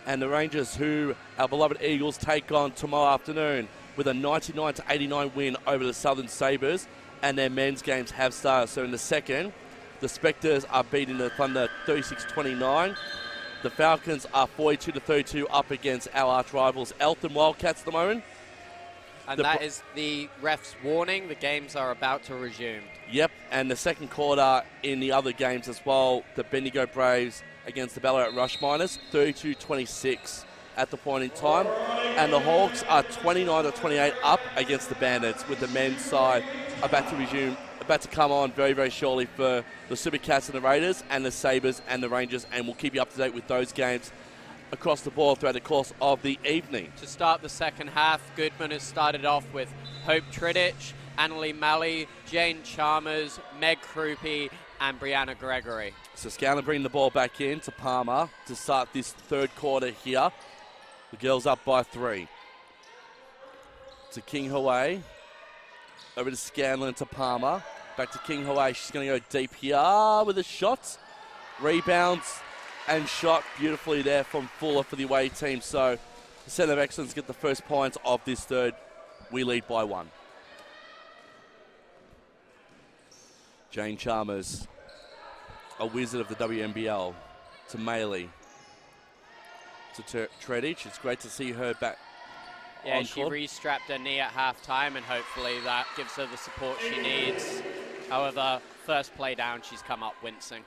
S1: And the Rangers, who our beloved Eagles take on tomorrow afternoon with a 99-89 win over the Southern Sabres. And their men's games have started. So in the second, the Spectres are beating the Thunder 36-29. The Falcons are 42-32 up against our arch rivals Elton Wildcats at the moment.
S2: And that is the ref's warning. The games are about to resume.
S1: Yep, and the second quarter in the other games as well, the Bendigo Braves against the Ballarat Rush Miners, 32-26 at the point in time. And the Hawks are 29-28 up against the Bandits, with the men's side about to come on very, very shortly for the Supercats and the Raiders and the Sabres and the Rangers, and we'll keep you up to date with those games across the board throughout the course of the evening.
S2: To start the second half, Goodman has started off with Hope Tridich, Annalie Malley, Jane Chalmers, Meg Krupe, and Brianna Gregory.
S1: So Scanlon bringing the ball back in to Palmer to start this third quarter here. The girls up by 3. To King Hawaii. Over to Scanlon to Palmer. Back to King Hawaii. She's going to go deep here with a shot. Rebounds and shot beautifully there from Fuller for the away team. So the Centre of Excellence get the first points of this third. We lead by 1. Jane Chalmers, a wizard of the WNBL, to Maley, to Tredich. It's great to see her back.
S2: Yeah, she re-strapped her knee at halftime, and hopefully that gives her the support she needs. However, first play down, she's come up wincing.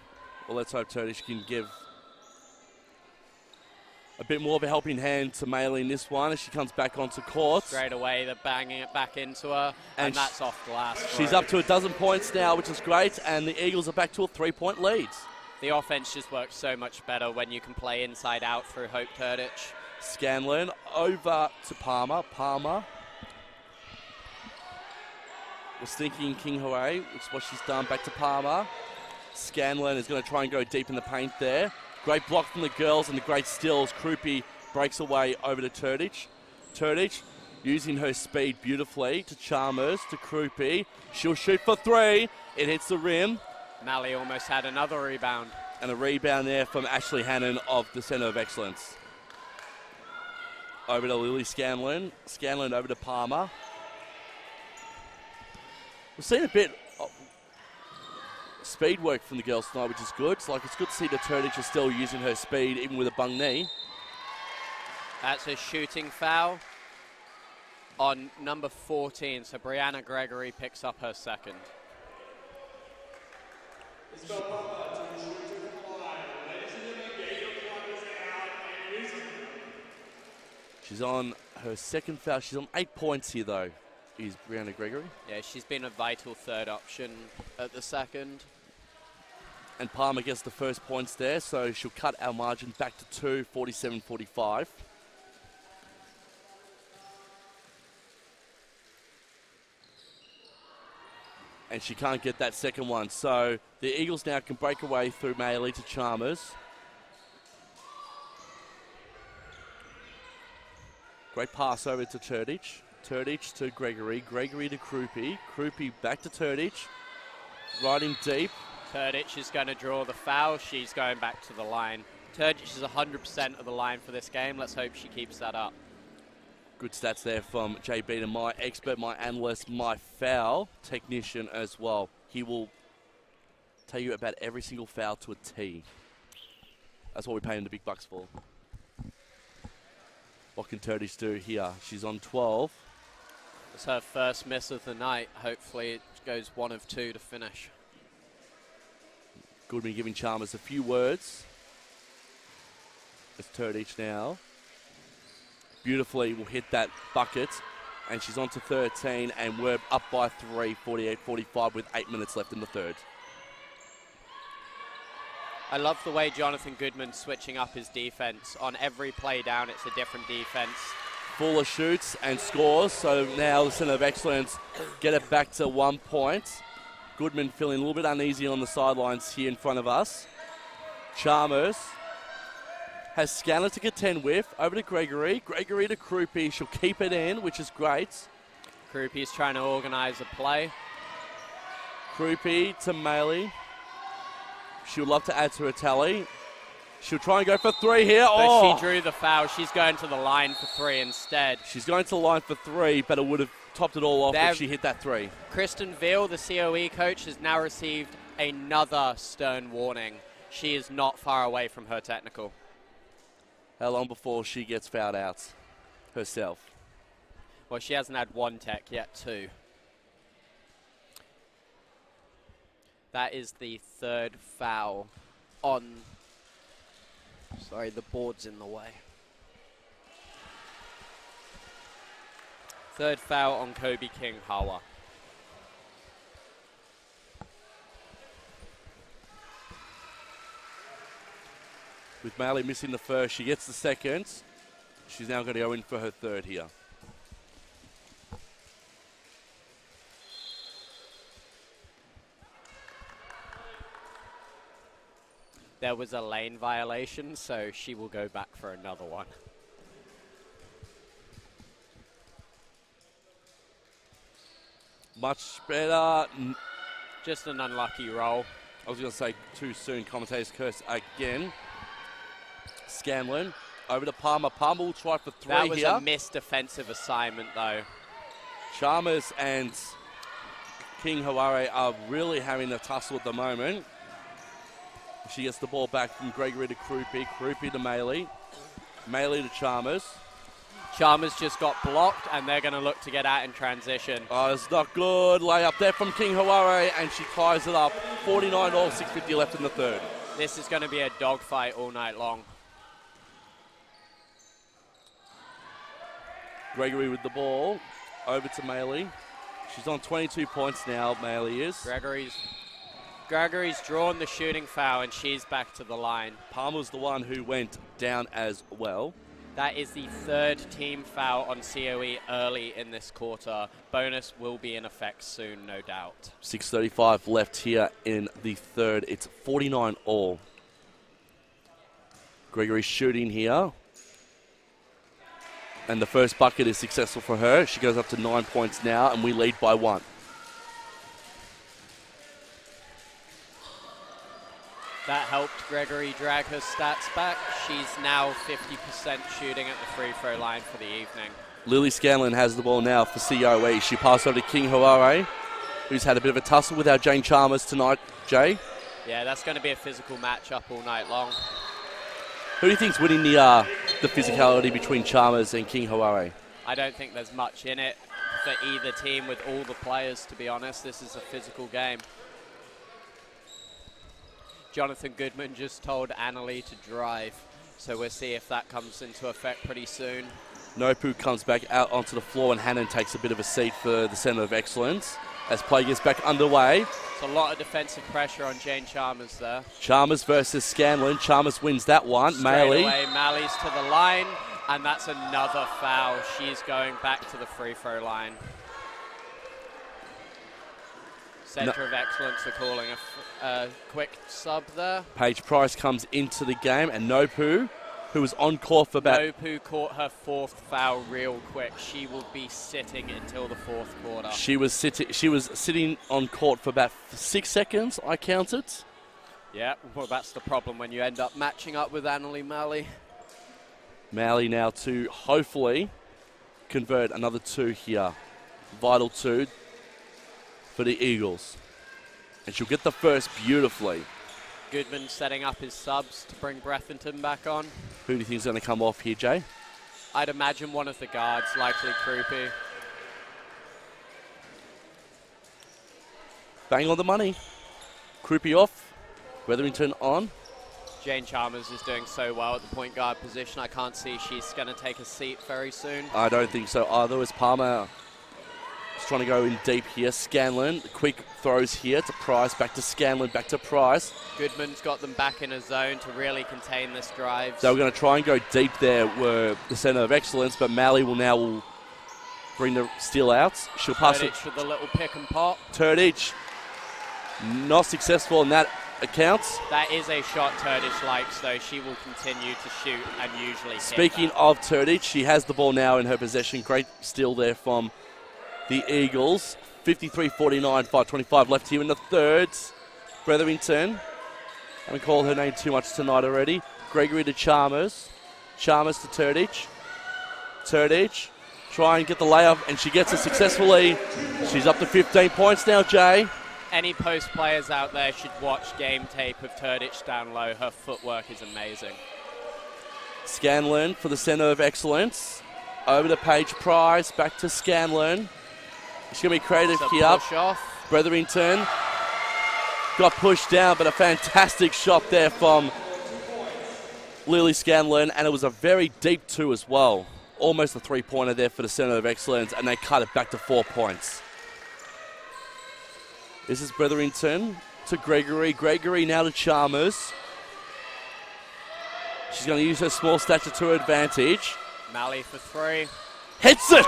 S1: Well, let's hope Tredich can give a bit more of a helping hand to Maley in this one as she comes back onto court.
S2: Straight away, they're banging it back into her, and that's off glass.
S1: She's up to 12 points now, which is great, and the Eagles are back to a 3-point lead.
S2: The offense just works so much better when you can play inside out through Hope Turdich.
S1: Scanlon over to Palmer. Palmer was thinking King Hawaii, which is what she's done. Back to Palmer. Scanlon is going to try and go deep in the paint there. Great block from the girls and the great steals. Krupe breaks away over to Turdich. Turdich using her speed beautifully to Chalmers, to Krupe. She'll shoot for 3. It hits the rim.
S2: Malley almost had another rebound.
S1: And a rebound there from Ashley Hannon of the Centre of Excellence. Over to Lily Scanlon. Scanlon over to Palmer. We've seen a bit of speed work from the girls tonight, which is good. It's good to see that Turdich is still using her speed, even with a bung knee.
S2: That's a shooting foul on number 14. So Brianna Gregory picks up her second.
S1: She's on her second foul. She's on 8 points here, though, is Brianna Gregory.
S2: Yeah, she's been a vital third option at the second.
S1: And Palmer gets the first points there, so she'll cut our margin back to 2, 47-45. And she can't get that second one. So the Eagles now can break away through Maley to Chalmers. Great pass over to Turdich. Turdich to Gregory. Gregory to Krupe. Krupe back to Turdich. Right in deep.
S2: Turdich is going to draw the foul. She's going back to the line. Turdich is 100% of the line for this game. Let's hope she keeps that up.
S1: Good stats there from Jay Beaton, my expert, my analyst, my foul technician as well. He will tell you about every single foul to a T. That's what we pay him the big bucks for. What can Turdish do here? She's on 12.
S2: It's her first miss of the night. Hopefully it goes 1 of 2 to finish.
S1: Goodman giving Chalmers a few words. It's Turdish now. Beautifully will hit that bucket. And she's on to 13, and we're up by 3, 48-45 with 8 minutes left in the third.
S2: I love the way Jonathan Goodman's switching up his defense. On every play down, it's a different defense.
S1: Fuller shoots and scores, so now the Centre of Excellence get it back to 1 point. Goodman feeling a little bit uneasy on the sidelines here in front of us. Chalmers has Scanlon to contend with, over to Gregory. Gregory to Krupi, she'll keep it in, which is great.
S2: Krupi's trying to organise a play.
S1: Krupi to Maley. She'll love to add to her tally. She'll try and go for 3 here.
S2: But she drew the foul. She's going to the line for 3 instead.
S1: She's going to the line for 3, but it would have topped it all off if she hit that 3.
S2: Kristen Veal, the CoE coach, has now received another stern warning. She is not far away from her technical.
S1: How long before she gets fouled out herself?
S2: Well, she hasn't had 1 tech yet, 2. That is the 3rd foul on... Sorry, the board's in the way. 3rd foul on Kobe King Hawa.
S1: With Maley missing the first, she gets the second. She's now going to go in for her 3rd here.
S2: There was a lane violation, so she will go back for another one.
S1: Much better.
S2: Just an unlucky roll.
S1: I was going to say too soon, commentators curse again. Scanlon over to Palmer. Palmer will try for 3 here.
S2: That was a missed defensive assignment, though.
S1: Chalmers and King Haware are really having a tussle at the moment. She gets the ball back from Gregory to Krupi. Krupi to Maley. Maley to Chalmers.
S2: Chalmers just got blocked, and they're going to look to get out in transition.
S1: Oh, it's not good. Layup there from King Haware, and she ties it up. 49 all, 6:50 left in the third.
S2: This is going to be a dogfight all night long.
S1: Gregory with the ball. Over to Maley. She's on 22 points now, Maley is.
S2: Gregory's drawn the shooting foul, and she's back to the line.
S1: Palmer's the one who went down as well.
S2: That is the 3rd team foul on CoE early in this quarter. Bonus will be in effect soon, no doubt.
S1: 6:35 left here in the third. It's 49 all. Gregory shooting here. And the first bucket is successful for her. She goes up to 9 points now, and we lead by 1.
S2: That helped Gregory drag her stats back. She's now 50% shooting at the free throw line for the evening.
S1: Lily Scanlon has the ball now for CoE. She passed over to King Haware, who's had a bit of a tussle with our Jane Chalmers tonight, Jay.
S2: Yeah, that's going to be a physical matchup all night long.
S1: Who do you think's winning the physicality between Chalmers and King Haware?
S2: I don't think there's much in it for either team with all the players, to be honest. This is a physical game. Jonathan Goodman just told Annalie to drive, so we'll see if that comes into effect pretty soon.
S1: Nopu comes back out onto the floor, and Hannon takes a bit of a seat for the Centre of Excellence as play gets back underway.
S2: It's a lot of defensive pressure on Jane Chalmers there.
S1: Chalmers versus Scanlon. Chalmers wins that one.
S2: Straight away, Maley's to the line, and that's another foul. She's going back to the free throw line. Centre of Excellence are calling a quick sub there.
S1: Paige Price comes into the game, and Nopu, who was on court for about...
S2: Nopu caught her 4th foul real quick. She will be sitting until the 4th quarter.
S1: She was sitting on court for about 6 seconds, I counted.
S2: Yeah, well, that's the problem when you end up matching up with Annalie Maley.
S1: Maley now to hopefully convert another 2 here. Vital 2 for the Eagles. And she'll get the first beautifully.
S2: Goodman setting up his subs to bring Brethington back on.
S1: Who do you think is going to come off here, Jay?
S2: I'd imagine one of the guards, likely Krupi.
S1: Bang on the money. Krupi off. Weatherington on.
S2: Jane Chalmers is doing so well at the point guard position. I can't see she's going to take a seat very soon.
S1: I don't think so either, as Palmer is trying to go in deep here. Scanlon, quick throws here to Price, back to Scanlon, back to Price.
S2: Goodman's got them back in a zone to really contain this drive.
S1: They were going to try and go deep there, were the centre of excellence, but Malley will bring the steal out. She'll pass it.
S2: With the little pick and pop.
S1: Turdich, not successful in that account.
S2: That is a shot Turdich likes, though. She will continue to shoot and usually
S1: Speaking of Turdich, she has the ball now in her possession. Great steal there from the Eagles. 53-49, 5:25 left here in the third. Weatherington. I haven't called her name too much tonight already. Gregory to Chalmers. Chalmers to Turdich. Turdich. Try and get the layup, and she gets it successfully. She's up to 15 points now, Jay.
S2: Any post players out there should watch game tape of Turdich down low. Her footwork is amazing.
S1: Scanlon for the centre of excellence. Over to Paige Price, back to Scanlon. She's going to be creative here.
S2: Push off.
S1: Weatherington got pushed down, but a fantastic shot there from Lily Scanlon, and it was a very deep two as well. Almost a three-pointer there for the centre of excellence, and they cut it back to 4 points. This is Weatherington to Gregory. Gregory now to Chalmers. She's going to use her small stature to her advantage.
S2: Malley for three.
S1: Hits it!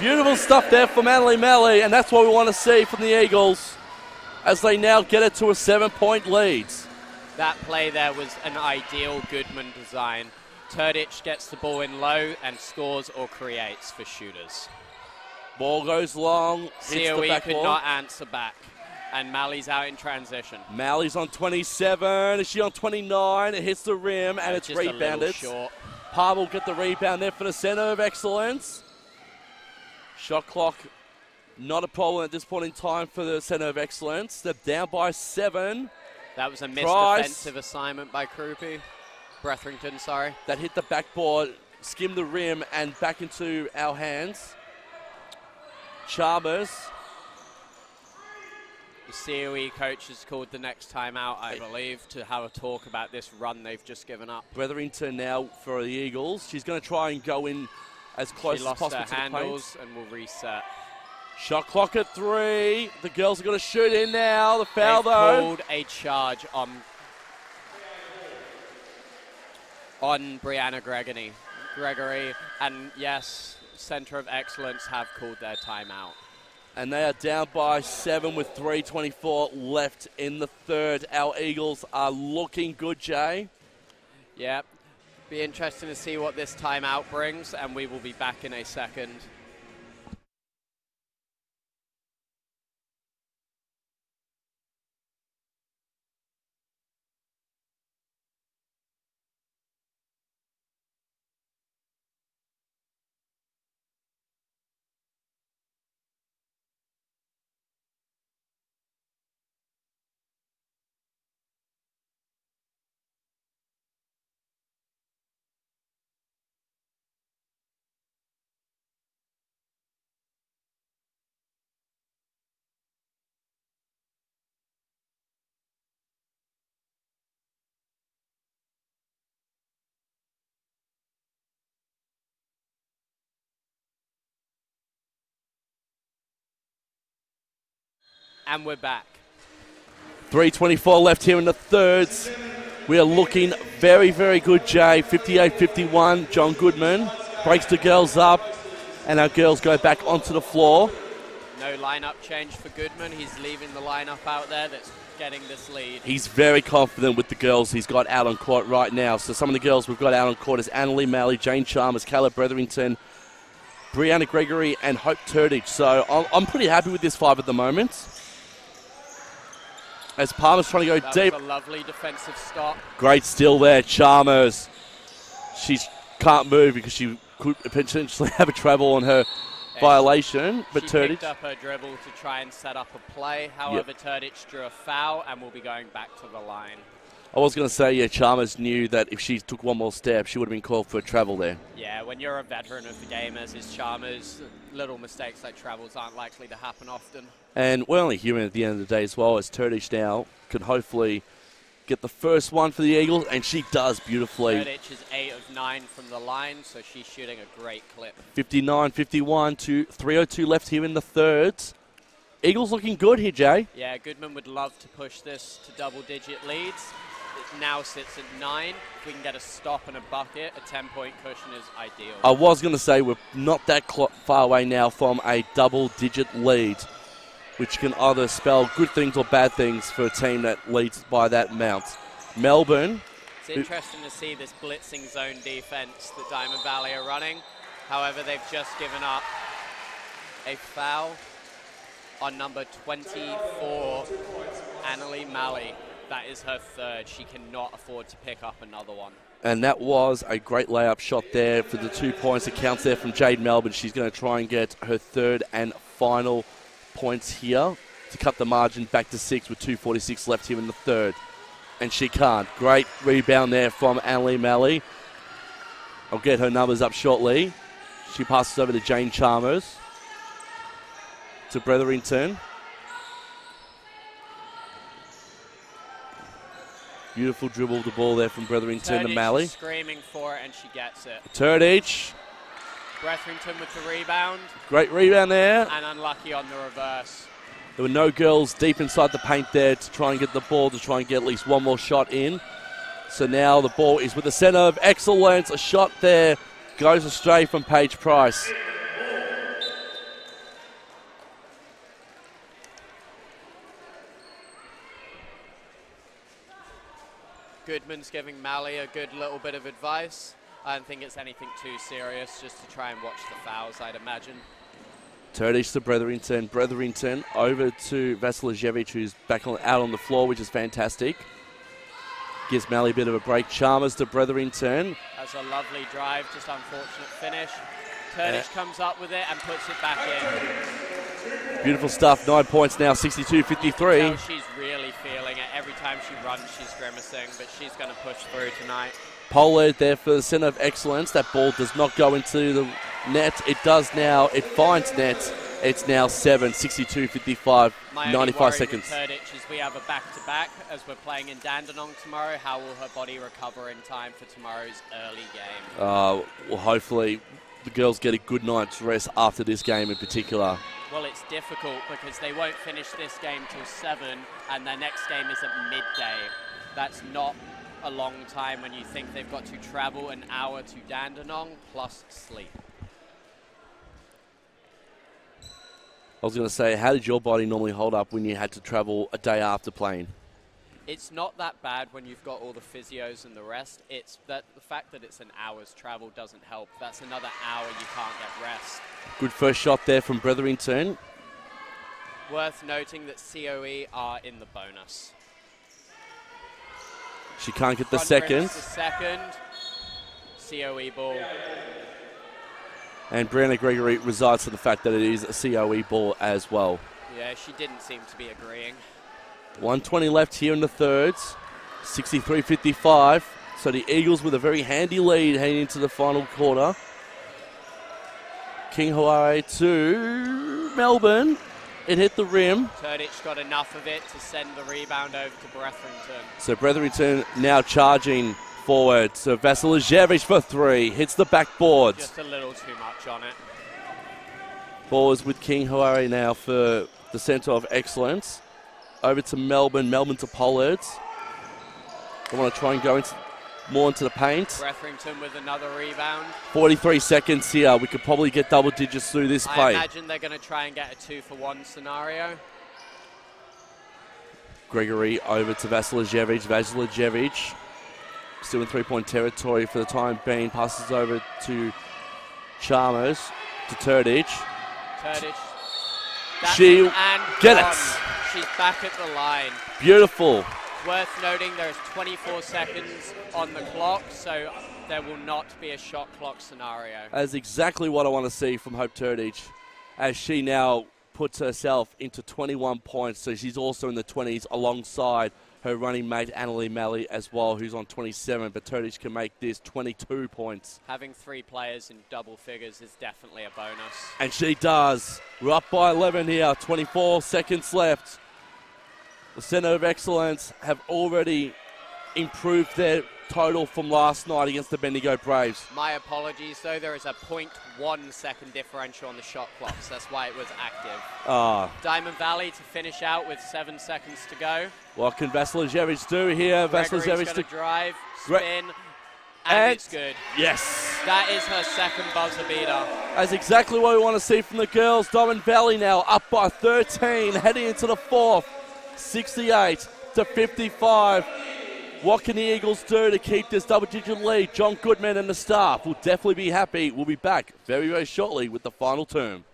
S1: Beautiful stuff there from Malley, and that's what we want to see from the Eagles as they now get it to a 7-point lead.
S2: That play there was an ideal Goodman design. Turdich gets the ball in low and scores or creates for shooters.
S1: Ball goes long.
S2: CoE could not answer back, and Malley's out in transition.
S1: Malley's on 27. Is she on 29? It hits the rim, and it's
S2: just
S1: rebounded. Palm will get the rebound there for the centre of excellence. Shot clock, not a problem at this point in time for the centre of excellence. They're down by 7.
S2: That was a missed defensive assignment by Krupi. Bretherington, sorry.
S1: That hit the backboard, skimmed the rim, and back into our hands. Chalmers.
S2: The CoE coach has called the next timeout, I believe, to have a talk about this run they've just given up.
S1: Weatherington now for the Eagles. She's going to try and go in as close as possible to the paint.
S2: She lost her handles and will reset.
S1: Shot clock at 3. The girls are going to shoot in now. The foul,
S2: They've
S1: though.
S2: Called a charge on Brianna Gregory. And yes, Centre of Excellence have called their timeout.
S1: And they are down by 7 with 3:24 left in the third. Our Eagles are looking good, Jay.
S2: Yep. Be interesting to see what this timeout brings, and we will be back in a second. And we're back.
S1: 3:24 left here in the thirds. We are looking very, very good, Jay. 58-51. John Goodman breaks the girls up, and our girls go back onto the floor.
S2: No lineup change for Goodman. He's leaving the lineup out there that's getting this lead.
S1: He's very confident with the girls he's got out on court right now. So some of the girls we've got out on court is Annalie Malley, Jane Chalmers, Caleb Bretherington, Brianna Gregory, and Hope Turdich. So I'm pretty happy with this 5 at the moment. As Palmer's trying to go deep.
S2: Was a lovely defensive stop.
S1: Great steal there, Chalmers. She can't move because she could potentially have a travel on her violation. But
S2: she
S1: Turdich
S2: picked up her dribble to try and set up a play. However, Turdich drew a foul and will be going back to the line.
S1: I was going to say, yeah, Chalmers knew that if she took one more step, she would have been called for a travel there.
S2: Yeah, when you're a veteran of the game, as is Chalmers, little mistakes like travels aren't likely to happen often.
S1: And we're only human at the end of the day as well, as Turdich now can hopefully get the first one for the Eagles, and she does beautifully.
S2: Turdich is 8 of 9 from the line, so she's shooting a great clip.
S1: 59-51 to 3:02 left here in the third. Eagles looking good here, Jay.
S2: Yeah, Goodman would love to push this to double-digit leads. It now sits at 9. If we can get a stop and a bucket, a 10-point cushion is ideal.
S1: I was going to say we're not that far away now from a double-digit lead, which can either spell good things or bad things for a team that leads by that amount. Melbourne.
S2: It's interesting to see this blitzing zone defense that Diamond Valley are running. However, they've just given up a foul on number 24, Annalie Malley. That is her third. She cannot afford to pick up another one.
S1: And that was a great layup shot there for the 2 points that counts there from Jade Melbourne. She's going to try and get her third and final points here to cut the margin back to 6 with 2:46 left here in the third. And she can't. Great rebound there from Annalie Malley. I'll get her numbers up shortly. She passes over to Jane Chalmers. To Bretherington. Beautiful dribble of the ball there from Bretherington to Malley.
S2: Screaming for it, and she gets it.
S1: Turdich.
S2: Bretherington with the rebound.
S1: Great rebound there.
S2: And unlucky on the reverse.
S1: There were no girls deep inside the paint there to try and get the ball, to try and get at least one more shot in. So now the ball is with the centre of excellence. A shot there goes astray from Paige Price.
S2: Goodman's giving Malley a good little bit of advice. I don't think it's anything too serious, just to try and watch the fouls, I'd imagine.
S1: Turdich to Bretherington. Bretherington over to Vasiljevic, who's back out on the floor, which is fantastic. Gives Malley a bit of a break. Chalmers to Bretherington.
S2: That's a lovely drive, just unfortunate finish. Turdich comes up with it and puts it back in.
S1: Beautiful stuff. 9 points now, 62-53.
S2: She's really feeling it. Every time she runs, she's grimacing, but she's going to push through tonight.
S1: Pollard there for the centre of excellence. That ball does not go into the net. It does now. It finds net. It's now 7, 62-55, 95 seconds.
S2: Turdich is we have a back-to-back as we're playing in Dandenong tomorrow. How will her body recover in time for tomorrow's early game?
S1: Well, hopefully the girls get a good night's rest after this game in particular.
S2: Well, it's difficult because they won't finish this game till 7 and their next game is at midday. That's not a long time when you think they've got to travel an hour to Dandenong plus sleep.
S1: I was going to say, how did your body normally hold up when you had to travel a day after playing?
S2: It's not that bad when you've got all the physios and the rest. It's that the fact that it's an hour's travel doesn't help. That's another hour you can't get rest.
S1: Good first shot there from Bretherington.
S2: Worth noting that CoE are in the bonus.
S1: She can't get the second.
S2: The second. CoE ball.
S1: And Brianna Gregory resides to the fact that it is a CoE ball as well.
S2: Yeah, she didn't seem to be agreeing.
S1: 1:20 left here in the thirds. 63-55. So the Eagles with a very handy lead heading into the final quarter. King Hawaii to Melbourne. It hit the rim.
S2: Turdich got enough of it to send the rebound over to Bretherington.
S1: So Bretherington now charging forward. So Vasiljevic for 3. Hits the backboard.
S2: Just a little too much on it.
S1: Ball is with King Hawaii now for the centre of excellence. Over to Melbourne. Melbourne to Pollard. They want to try and go more into the paint.
S2: Bretherington with another rebound.
S1: 43 seconds here. We could probably get double digits through this play.
S2: I imagine they're going to try and get a 2-for-1 scenario.
S1: Gregory over to Vasiljevic. Vasiljevic still in three-point territory for the time being. Passes over to Chalmers. To Turdich.
S2: Turdich.
S1: She'll get it.
S2: She's back at the line.
S1: Beautiful.
S2: Worth noting there is 24 seconds on the clock, so there will not be a shot clock scenario.
S1: That's exactly what I want to see from Hope Turdich, as she now puts herself into 21 points, so she's also in the 20s alongside her running mate, Annalie Malley, as well, who's on 27. But Turdic can make this 22 points.
S2: Having 3 players in double figures is definitely a bonus.
S1: And she does. We're up by 11 here, 24 seconds left. The Centre of Excellence have already improved their total from last night against the Bendigo Braves.
S2: My apologies, though. There is a 0.1 second differential on the shot clock, so that's why it was active. Diamond Valley to finish out with 7 seconds to go.
S1: What can Vasiljevic do here?
S2: Vasiljevic to drive, spin, and it's good.
S1: Yes.
S2: That is her second buzzer beater.
S1: That's exactly what we want to see from the girls. Diamond Valley now up by 13, heading into the fourth, 68 to 55. What can the Eagles do to keep this double-digit lead? John Goodman and the staff will definitely be happy. We'll be back very, very shortly with the final term.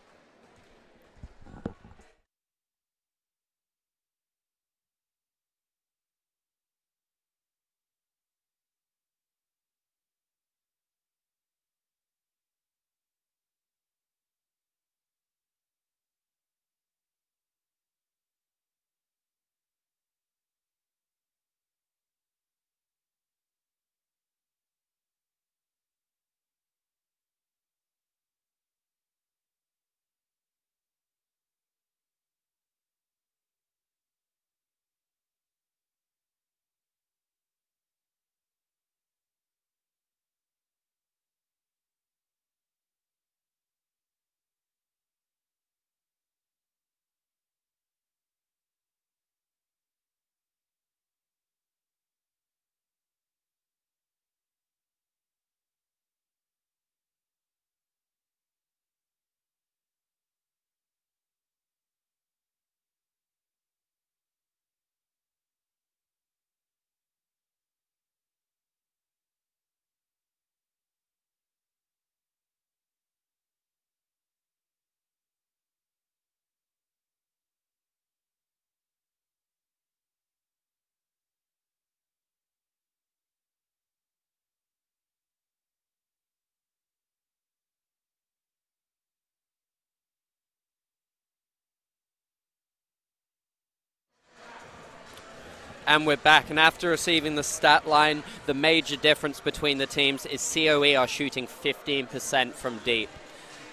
S2: And we're back, and after receiving the stat line, the major difference between the teams is CoE are shooting 15% from deep.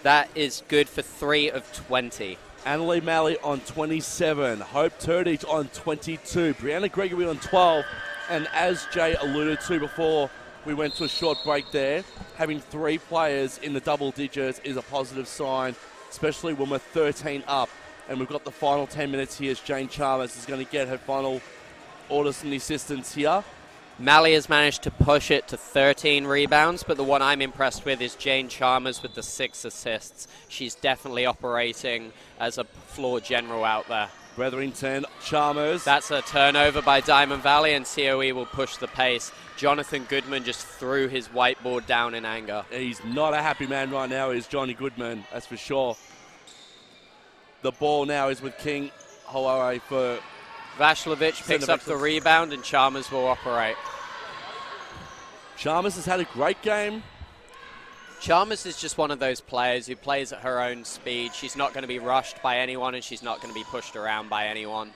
S2: That is good for 3 of 20.
S1: Annalie Malley on 27, Hope Turdic on 22, Brianna Gregory on 12, and as Jay alluded to before we went to a short break there, having 3 players in the double digits is a positive sign, especially when we're 13 up. And we've got the final 10 minutes here as Jane Chalmers is going to get her final orders from the assistants here.
S2: Malley has managed to push it to 13 rebounds, but the one I'm impressed with is Jane Chalmers with the 6 assists. She's definitely operating as a floor general out there.
S1: Bretherington, Chalmers.
S2: That's a turnover by Diamond Valley, and CoE will push the pace. Jonathan Goodman just threw his whiteboard down in anger.
S1: He's not a happy man right now, is Johnny Goodman, that's for sure. The ball now is with King Hoare for...
S2: Vasiljevic picks up the rebound, and Chalmers will operate.
S1: Chalmers has had a great game.
S2: Chalmers is just one of those players who plays at her own speed. She's not going to be rushed by anyone, and she's not going to be pushed around by anyone.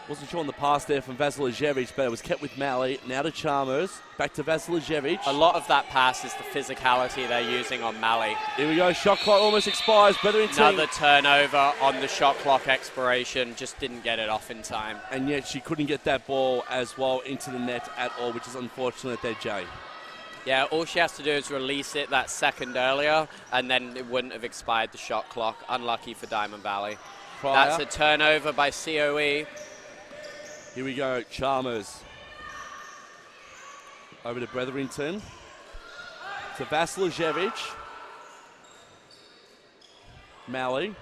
S1: Wasn't sure on the pass there from Vasiljevic, but it was kept with Malley. Now to Chalmers. Back to Vasiljevic.
S2: A lot of that pass is the physicality they're using on Malley.
S1: Here we go. Shot clock almost expires.
S2: Another turnover on the shot clock expiration. Just didn't get it off in time.
S1: And yet she couldn't get that ball as well into the net at all, which is unfortunate there, Jay.
S2: Yeah, all she has to do is release it that second earlier, and then it wouldn't have expired the shot clock. Unlucky for Diamond Valley. That's a turnover by CoE.
S1: Here we go, Chalmers. Over to Bretherington. To Vasiljevic. Malley.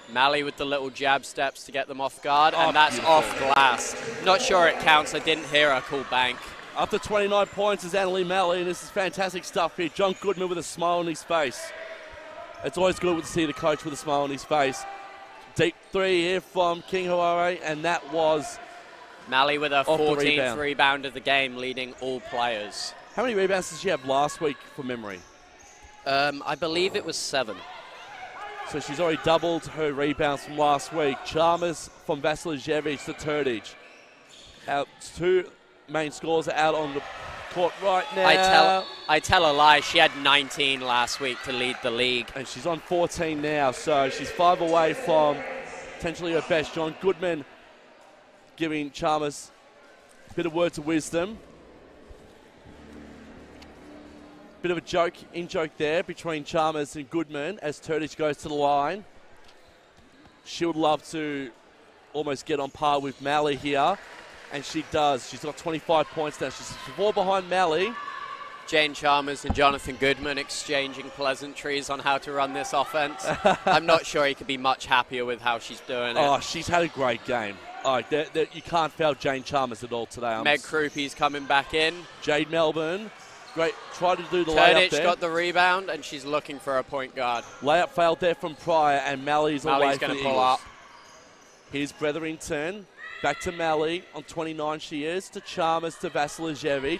S2: Malley with the little jab steps to get them off guard, and that's
S1: beautiful.
S2: off glass. Not sure it counts. I didn't hear her call bank.
S1: Up to 29 points is Annalie Malley, and this is fantastic stuff here. John Goodman with a smile on his face. It's always good to see the coach with a smile on his face. Deep 3 here from King Hoare, and that was...
S2: Malley with her 14th rebound of the game, leading all players.
S1: How many rebounds did she have last week, from memory?
S2: I believe it was 7.
S1: So she's already doubled her rebounds from last week. Chalmers from Vasiljevic to Turdic. Out, two main scores are out on the court right now.
S2: I tell a lie. She had 19 last week to lead the league.
S1: And she's on 14 now, so she's 5 away from potentially her best. John Goodman giving Chalmers a bit of words of wisdom. Bit of a in-joke there between Chalmers and Goodman as Turdich goes to the line. She would love to almost get on par with Malley here, and she does. She's got 25 points now. She's 4 behind Malley.
S2: Jane Chalmers and Jonathan Goodman exchanging pleasantries on how to run this offense. I'm not sure he could be much happier with how she's doing it.
S1: Oh, she's had a great game. Oh, you can't fail Jane Chalmers at all today.
S2: Meg Krupe's coming back in.
S1: Jade Melbourne. Great, tried to do the layup there.
S2: Turdich got the rebound, and she's looking for a point guard.
S1: Layup failed there from Pryor, and Malley's away
S2: going
S1: for
S2: to
S1: the
S2: pull up.
S1: Here's Bretherington. Back to Malley. On 29 she is. To Chalmers, to Vasiljevic.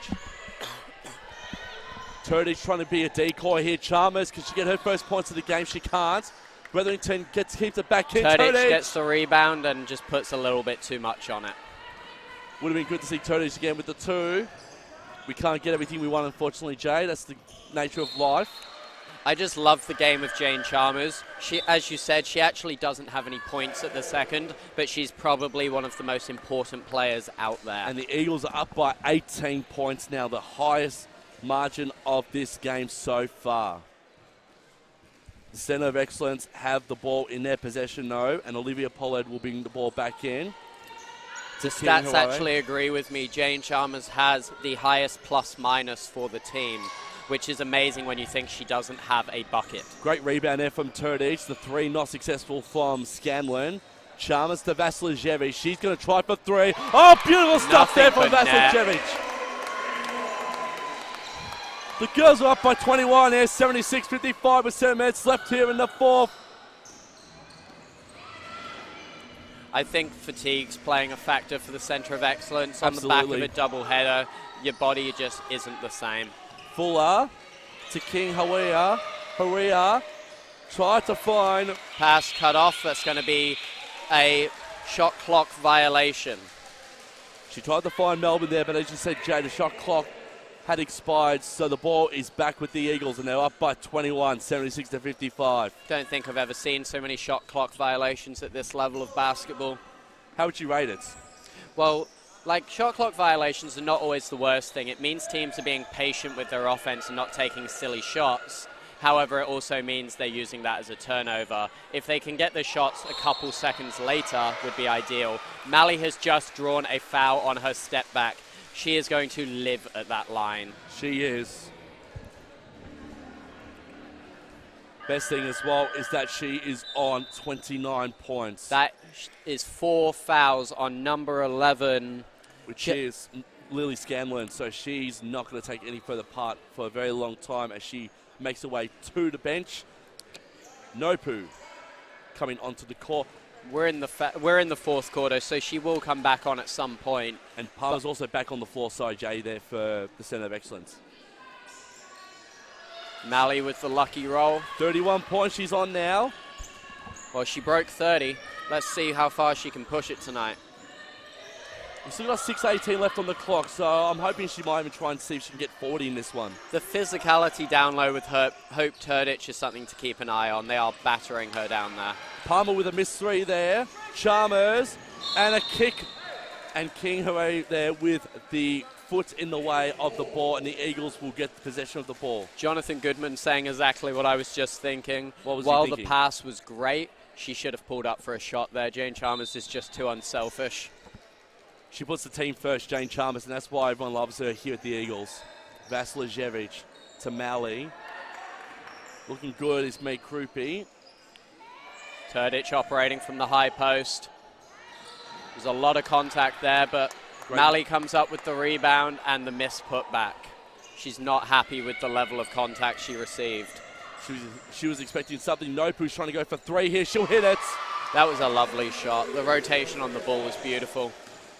S1: Turdich trying to be a decoy here. Chalmers, can she get her first points of the game? She can't. Bretherington keeps it back in.
S2: Turdich gets the rebound and just puts a little bit too much on it.
S1: Would have been good to see Turdich again with the 2. We can't get everything we want, unfortunately, Jay. That's the nature of life.
S2: I just love the game of Jane Chalmers. She, as you said, she actually doesn't have any points at the second, but she's probably one of the most important players out there.
S1: And the Eagles are up by 18 points now, the highest margin of this game so far. The Centre of Excellence have the ball in their possession, though, and Olivia Pollard will bring the ball back in.
S2: The stats actually agree with me. Jane Chalmers has the highest plus-minus for the team, which is amazing when you think she doesn't have a bucket.
S1: Great rebound there from Turdich. The 3 not successful from Scanlon. Chalmers to Vasiljevic. She's going to try for 3. Oh, beautiful stuff there from Vasiljevic. The girls are up by 21 here, 76-55 with 7 minutes left here in the 4th.
S2: I think fatigue's playing a factor for the Centre of Excellence.
S1: Absolutely.
S2: On the back of a doubleheader, your body just isn't the same.
S1: Fuller to King Haria. Haria tried to find.
S2: Pass cut off. That's going to be a shot clock violation.
S1: She tried to find Melbourne there, but as you said, Jay, the shot clock had expired, so the ball is back with the Eagles, and they're up by 21, 76-55.
S2: Don't think I've ever seen so many shot clock violations at this level of basketball.
S1: How would you rate it?
S2: Well, like, shot clock violations are not always the worst thing. It means teams are being patient with their offense and not taking silly shots. However, it also means they're using that as a turnover. If they can get the shots a couple seconds later, would be ideal. Malley has just drawn a foul on her step back. She is going to live at that line.
S1: She is. Best thing as well is that she is on 29 points.
S2: That is 4 fouls on number 11.
S1: Which is Lily Scanlon, so she's not going to take any further part for a very long time as she makes her way to the bench. Nopu coming onto the court.
S2: We're in the 4th quarter, so she will come back on at some point.
S1: And Palmer's also back on the floor side, Jay, there for the Centre of Excellence.
S2: Malley with the lucky roll.
S1: 31 points she's on now.
S2: Well, she broke 30. Let's see how far she can push it tonight.
S1: We've still got 6:18 left on the clock, so I'm hoping she might even try and see if she can get 40 in this one.
S2: The physicality down low with Hope Turdich is something to keep an eye on. They are battering her down there.
S1: Palmer with a missed 3 there. Chalmers and a kick. And King Hooray there with the foot in the way of the ball, and the Eagles will get possession of the ball.
S2: Jonathan Goodman saying exactly what I was just thinking.
S1: What was
S2: While
S1: he thinking?
S2: The pass was great, she should have pulled up for a shot there. Jane Chalmers is just too unselfish.
S1: She puts the team first, Jane Chalmers, and that's why everyone loves her here at the Eagles. Vasiljevic to Malley. Looking good is Meg Krupe.
S2: Turdich operating from the high post. There's a lot of contact there, but
S1: Great.
S2: Malley comes up with the rebound and the miss put back. She's not happy with the level of contact she received.
S1: She was expecting something. Nopu's trying to go for 3 here. She'll hit it.
S2: That was a lovely shot. The rotation on the ball was beautiful.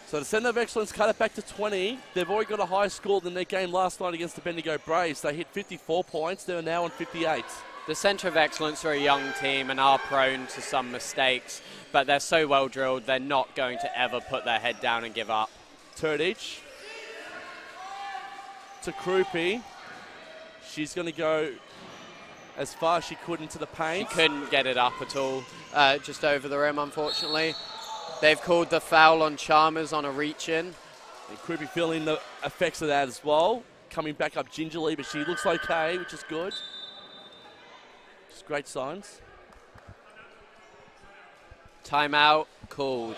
S1: So the Centre of Excellence cut it back to 20. They've already got a higher score than their game last night against the Bendigo Braves. They hit 54 points. They're now on 58.
S2: The Centre of Excellence are a young team and are prone to some mistakes, but they're so well drilled, they're not going to ever put their head down and give up.
S1: Turdich to Krupi. She's going to go as far as she could into the paint.
S2: She couldn't get it up at all, just over the rim, unfortunately. They've called the foul on Chalmers on a reach-in.
S1: And Krupi feeling the effects of that as well. Coming back up gingerly, but she looks okay, which is good. Just great signs.
S2: Timeout called.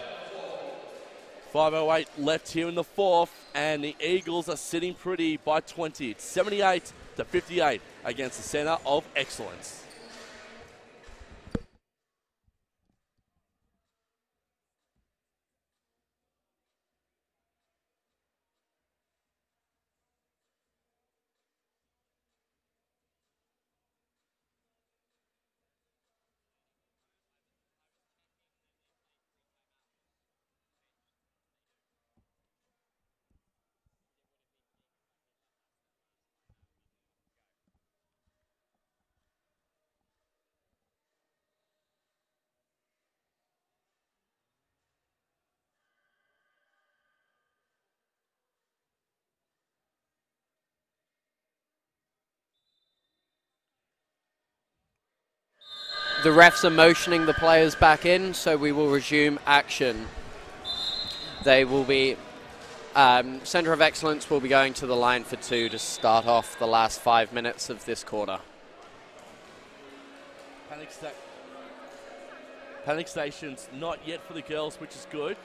S1: 5:08 left here in the fourth, and the Eagles are sitting pretty by 20. It's 78-58 against the Centre of Excellence.
S2: The refs are motioning the players back in, so we will resume action. They will be, Centre of Excellence will be going to the line for two to start off the last 5 minutes of this quarter.
S1: Panic stations not yet for the girls, which is good.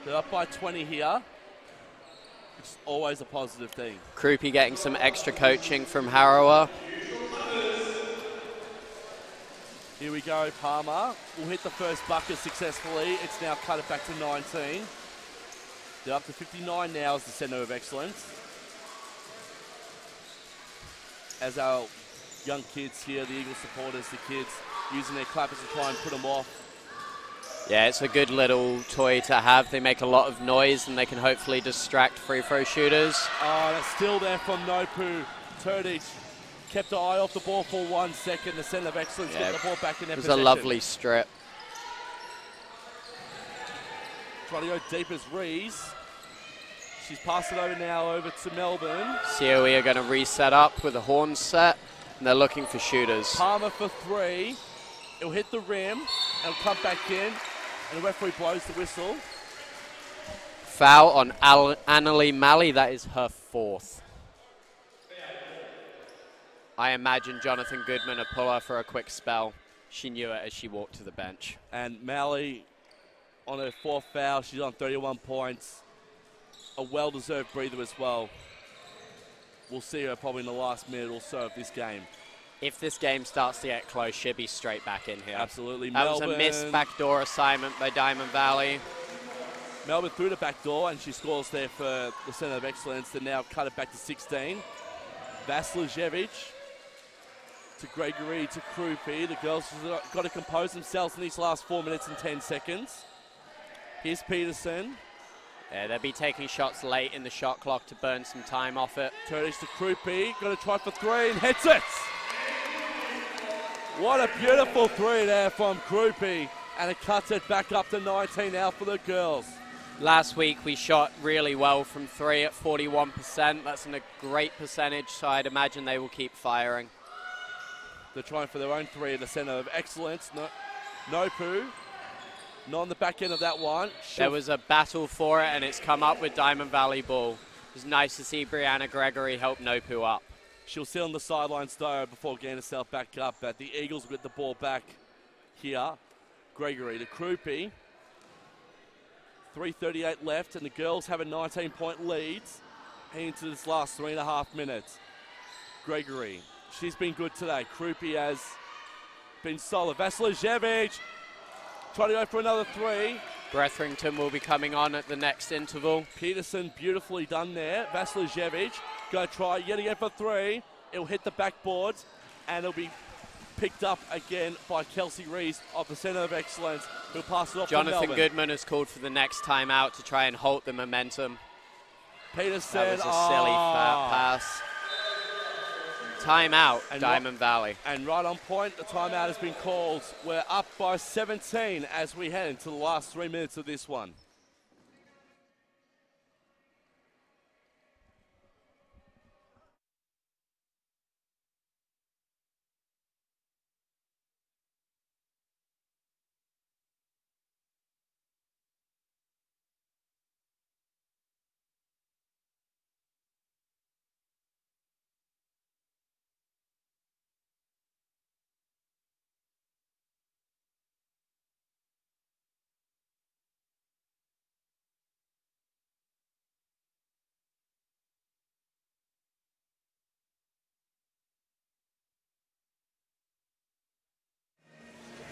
S1: They're up by 20 here, which is always a positive thing.
S2: Krupi getting some extra coaching from Harrower.
S1: Here we go, Palmer will hit the first bucket successfully. It's now cut it back to 19. They're up to 59 now as the Centre of Excellence. As our young kids here, the Eagle supporters, the kids, using their clappers to try and put them off.
S2: Yeah, it's a good little toy to have. They make a lot of noise and they can hopefully distract free throw shooters.
S1: Oh, that's still there from Nopu. Turdich kept an eye off the ball for 1 second. The Centre of Excellence got the ball back in their possession.
S2: It was a lovely strip.
S1: Trying to go deep as Rees. She's passed it over now over to Melbourne.
S2: CoE are going to reset up with a horn set, and they're looking for shooters.
S1: Palmer for three. It'll hit the rim, and it'll come back in, and the referee blows the whistle.
S2: Foul on Annalie Malley. That is her fourth. I imagine Jonathan Goodman would pull her for a quick spell. She knew it as she walked to the bench.
S1: And Malley on her fourth foul. She's on 31 points. A well-deserved breather as well. We'll see her probably in the last minute or so of this game.
S2: If this game starts to get close, she'll be straight back in here.
S1: Absolutely.
S2: That was a missed backdoor assignment by Diamond Valley.
S1: Melbourne through the back door, and she scores there for the Centre of Excellence. They now cut it back to 16. Vasiljevic to Gregory to Krupi. The girls have got to compose themselves in these last 4 minutes and 10 seconds. Here's Peterson.
S2: Yeah, they'll be taking shots late in the shot clock to burn some time off it.
S1: Turdich to Krupi. Got to try for three and hits it. What a beautiful three there from Krupi. And it cuts it back up to 19 now for the girls.
S2: Last week we shot really well from three at 41%. That's a great percentage, so I'd imagine they will keep firing.
S1: They're trying for their own three at the Centre of Excellence. Nopu, not on the back end of that one.
S2: There was a battle for it, and it's come up with Diamond Valley ball. It was nice to see Brianna Gregory help Nopu up.
S1: She'll sit on the sidelines though before getting herself back up, but the Eagles will get the ball back here. Gregory to Krupi. 3:38 left, and the girls have a 19-point lead heading into this last 3.5 minutes. Gregory, she's been good today. Krupi has been solid. Vasiljevic trying to go for another three.
S2: Bretherington will be coming on at the next interval.
S1: Peterson beautifully done there. Vasiljevic go try yet again for three. It'll hit the backboard, and it'll be picked up again by Kelsey Rees of the Centre of Excellence, who'll pass it off to Melbourne.
S2: Jonathan Goodman has called for the next timeout to try and halt the momentum.
S1: Peterson,
S2: that was a silly pass. Timeout, and Diamond Valley.
S1: And right on point, the timeout has been called. We're up by 17 as we head into the last 3 minutes of this one.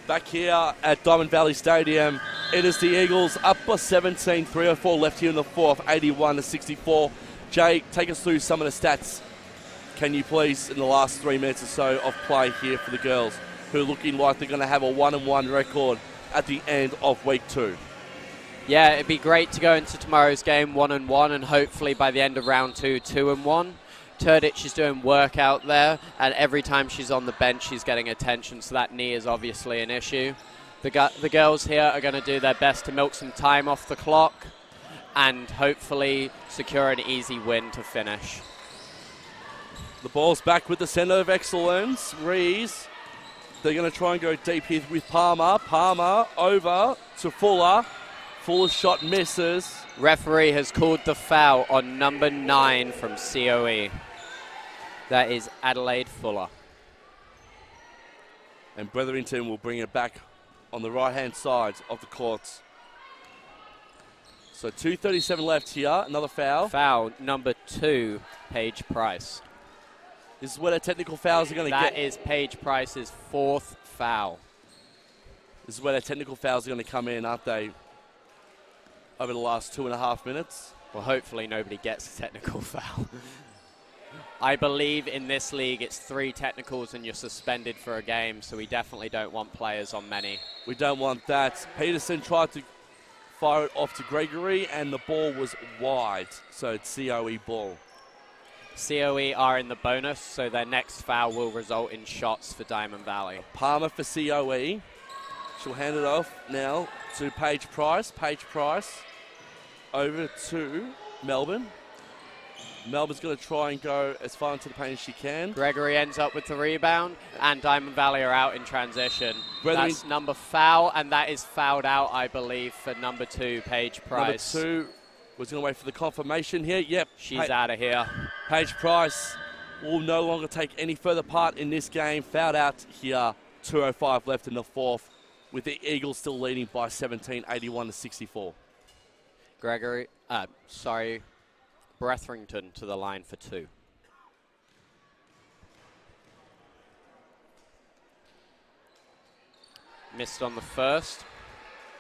S1: Back here at Diamond Valley Stadium, it is the Eagles up by 17, 3:04 left here in the fourth, 81-64. Jay, take us through some of the stats, can you please, in the last 3 minutes or so of play here for the girls, who are looking like they're going to have a 1-1 record at the end of week 2.
S2: Yeah, it'd be great to go into tomorrow's game 1-1 and hopefully by the end of round 2, 2-1. Turdich is doing work out there, and every time she's on the bench, she's getting attention, so that knee is obviously an issue. The girls here are going to do their best to milk some time off the clock and hopefully secure an easy win to finish.
S1: The ball's back with the centre of excellence, Rees. They're going to try and go deep here with Palmer. Palmer over to Fuller. Fuller's shot misses.
S2: Referee has called the foul on number 9 from CoE. That is Adelaide Fuller.
S1: And Bretherington will bring it back on the right-hand side of the courts. So 2:37 left here, another foul.
S2: Foul number 2, Paige Price.
S1: This is where the technical fouls are going to get.
S2: That is Paige Price's 4th foul.
S1: This is where the technical fouls are going to come in, aren't they, over the last 2.5 minutes?
S2: Well, hopefully nobody gets a technical foul. I believe in this league it's 3 technicals and you're suspended for a game, so we definitely don't want players on many.
S1: We don't want that. Peterson tried to fire it off to Gregory and the ball was wide, so it's CoE ball.
S2: CoE are in the bonus, so their next foul will result in shots for Diamond Valley.
S1: Palmer for CoE. She'll hand it off now to Paige Price. Paige Price over to Melbourne. Melbourne's going to try and go as far into the paint as she can.
S2: Gregory ends up with the rebound, and Diamond Valley are out in transition. That's number foul, and that is fouled out, I believe, for number 2, Paige Price.
S1: Number 2 was going to wait for the confirmation here. Yep.
S2: She's out of here. Paige
S1: Price will no longer take any further part in this game. Fouled out here. 2:05 left in the fourth, with the Eagles still leading by 17, 81-64.
S2: Bretherington to the line for 2. Missed on the first.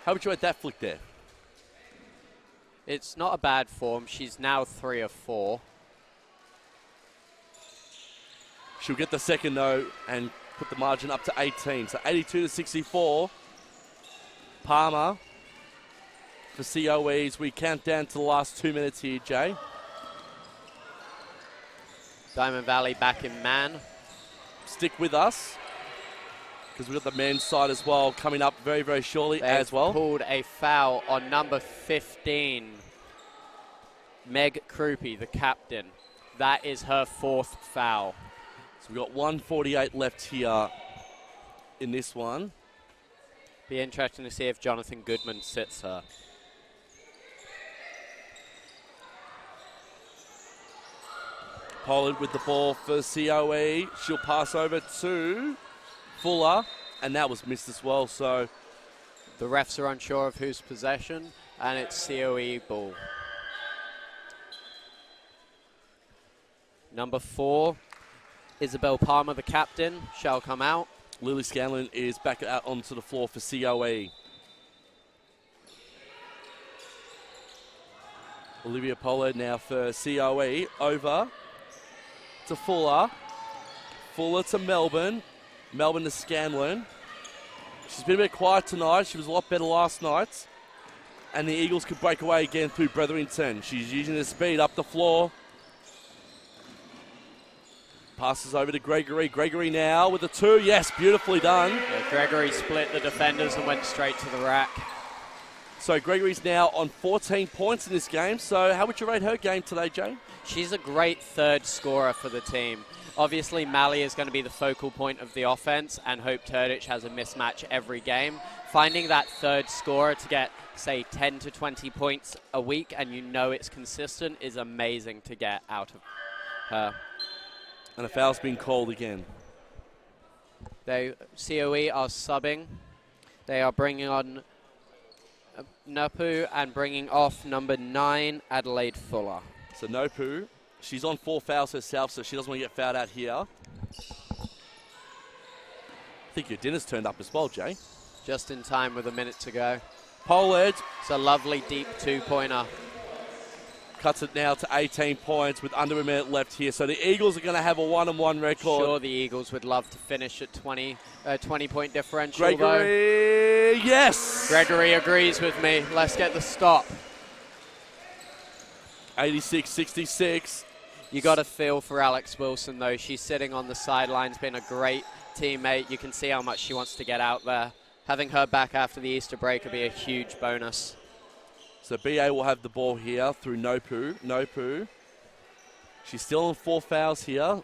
S1: How would you rate that flick there?
S2: It's not a bad form. She's now 3 of 4.
S1: She'll get the second, though, and put the margin up to 18. So 82-64. Palmer for CoEs. We count down to the last 2 minutes here, Jay.
S2: Diamond Valley back in man.
S1: Stick with us, because we've got the men's side as well coming up very, very shortly as well.
S2: They've pulled a foul on number 15, Meg Krupe, the captain. That is her 4th foul.
S1: So we've got 1:48 left here in this one.
S2: Be interesting to see if Jonathan Goodman sits her.
S1: Pollard with the ball for CoE. She'll pass over to Fuller, and that was missed as well. So
S2: the refs are unsure of whose possession, and it's CoE ball. Number 4, Isabel Palmer, the captain, shall come out.
S1: Lily Scanlon is back out onto the floor for CoE. Olivia Pollard now for CoE. Over to Fuller. Fuller to Melbourne. Melbourne to Scanlon. She's been a bit quiet tonight. She was a lot better last night. And the Eagles could break away again through Bretherington. She's using the speed up the floor. Passes over to Gregory. Gregory now with a 2. Yes, beautifully done.
S2: Yeah, Gregory split the defenders and went straight to the rack.
S1: So Gregory's now on 14 points in this game. So how would you rate her game today, Jay?
S2: She's a great 3rd scorer for the team. Obviously, Mally is going to be the focal point of the offense, and Hope Turdich has a mismatch every game. Finding that 3rd scorer to get, say, 10 to 20 points a week, and you know it's consistent, is amazing to get out of her.
S1: And a foul's been called again.
S2: CoE are subbing. They are bringing on Napu and bringing off number 9, Adelaide Fuller.
S1: So Nopu, she's on 4 fouls herself, so she doesn't want to get fouled out here. I think your dinner's turned up as well, Jay.
S2: Just in time with a minute to go.
S1: Pollard
S2: It's a lovely deep two-pointer.
S1: cuts it now to 18 points with under a minute left here. So the Eagles are going to have a 1-1 record.
S2: Sure, the Eagles would love to finish at 20-point differential.
S1: Gregory, yes!
S2: Gregory agrees with me. Let's get the stop.
S1: 86-66.
S2: You got to feel for Alex Wilson, though. She's sitting on the sidelines, been a great teammate. You can see how much she wants to get out there. Having her back after the Easter break would be a huge bonus.
S1: So BA will have the ball here through Nopu. Nopu. She's still on 4 fouls here.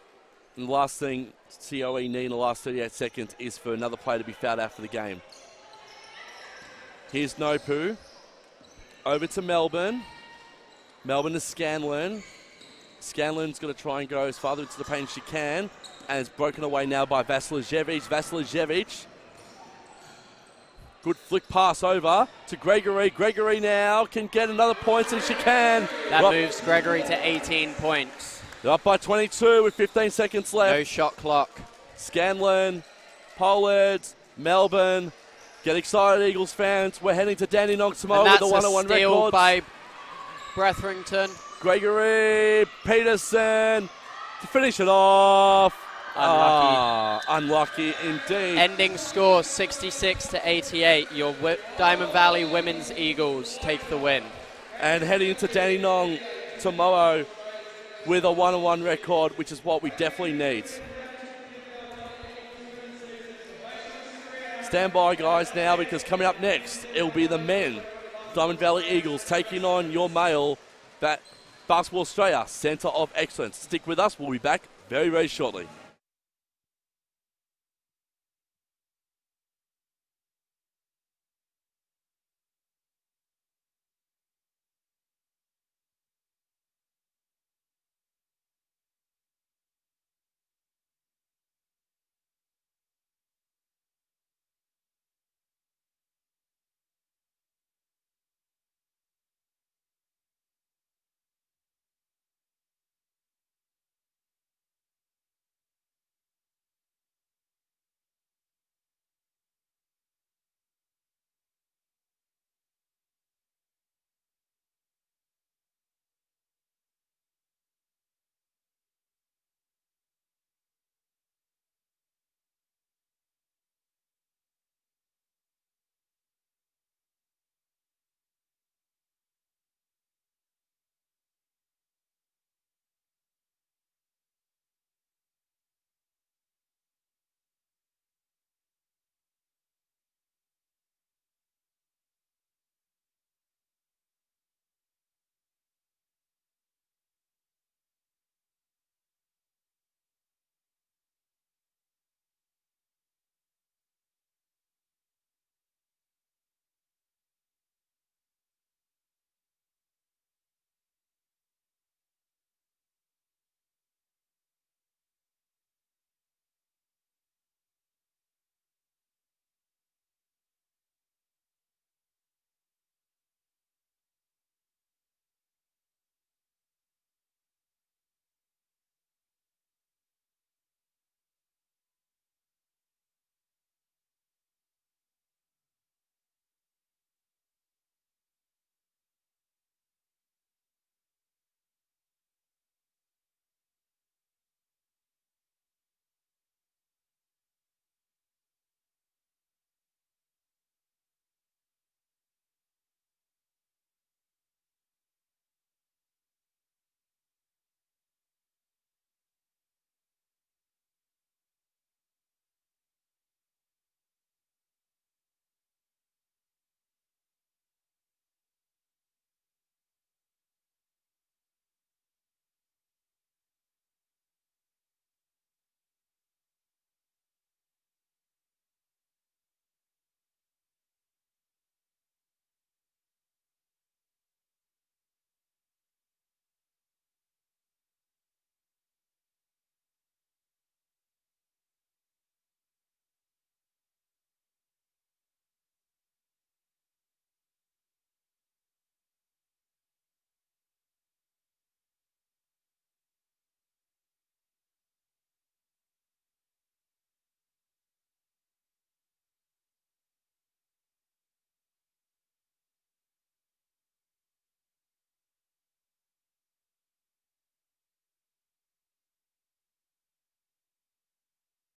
S1: And the last thing CoE need in the last 38 seconds is for another player to be fouled out for the game. Here's Nopu. Over to Melbourne. Melbourne to Scanlon. Scanlon's going to try and go as far into the paint as she can. And it's broken away now by Vasiljevic. Vasiljevic. Good flick pass over to Gregory. Gregory now can get another point, and she can.
S2: That moves Gregory to 18 points.
S1: They're up by 22 with 15 seconds left.
S2: No shot clock.
S1: Scanlon, Pollard, Melbourne. Get excited, Eagles fans. We're heading to Dandenong tomorrow with the 101
S2: steal
S1: records.
S2: by Bretherington.
S1: Gregory, Peterson to finish it off.
S2: Unlucky.
S1: Unlucky indeed.
S2: Ending score 66-88. Your Diamond Valley Women's Eagles take the win.
S1: And heading into Dandenong tomorrow with a 1-1 record, which is what we definitely need. Stand by, guys, now, because coming up next, it'll be the men. Diamond Valley Eagles taking on your male Basketball Australia Centre of Excellence. Stick with us. We'll be back very, very shortly.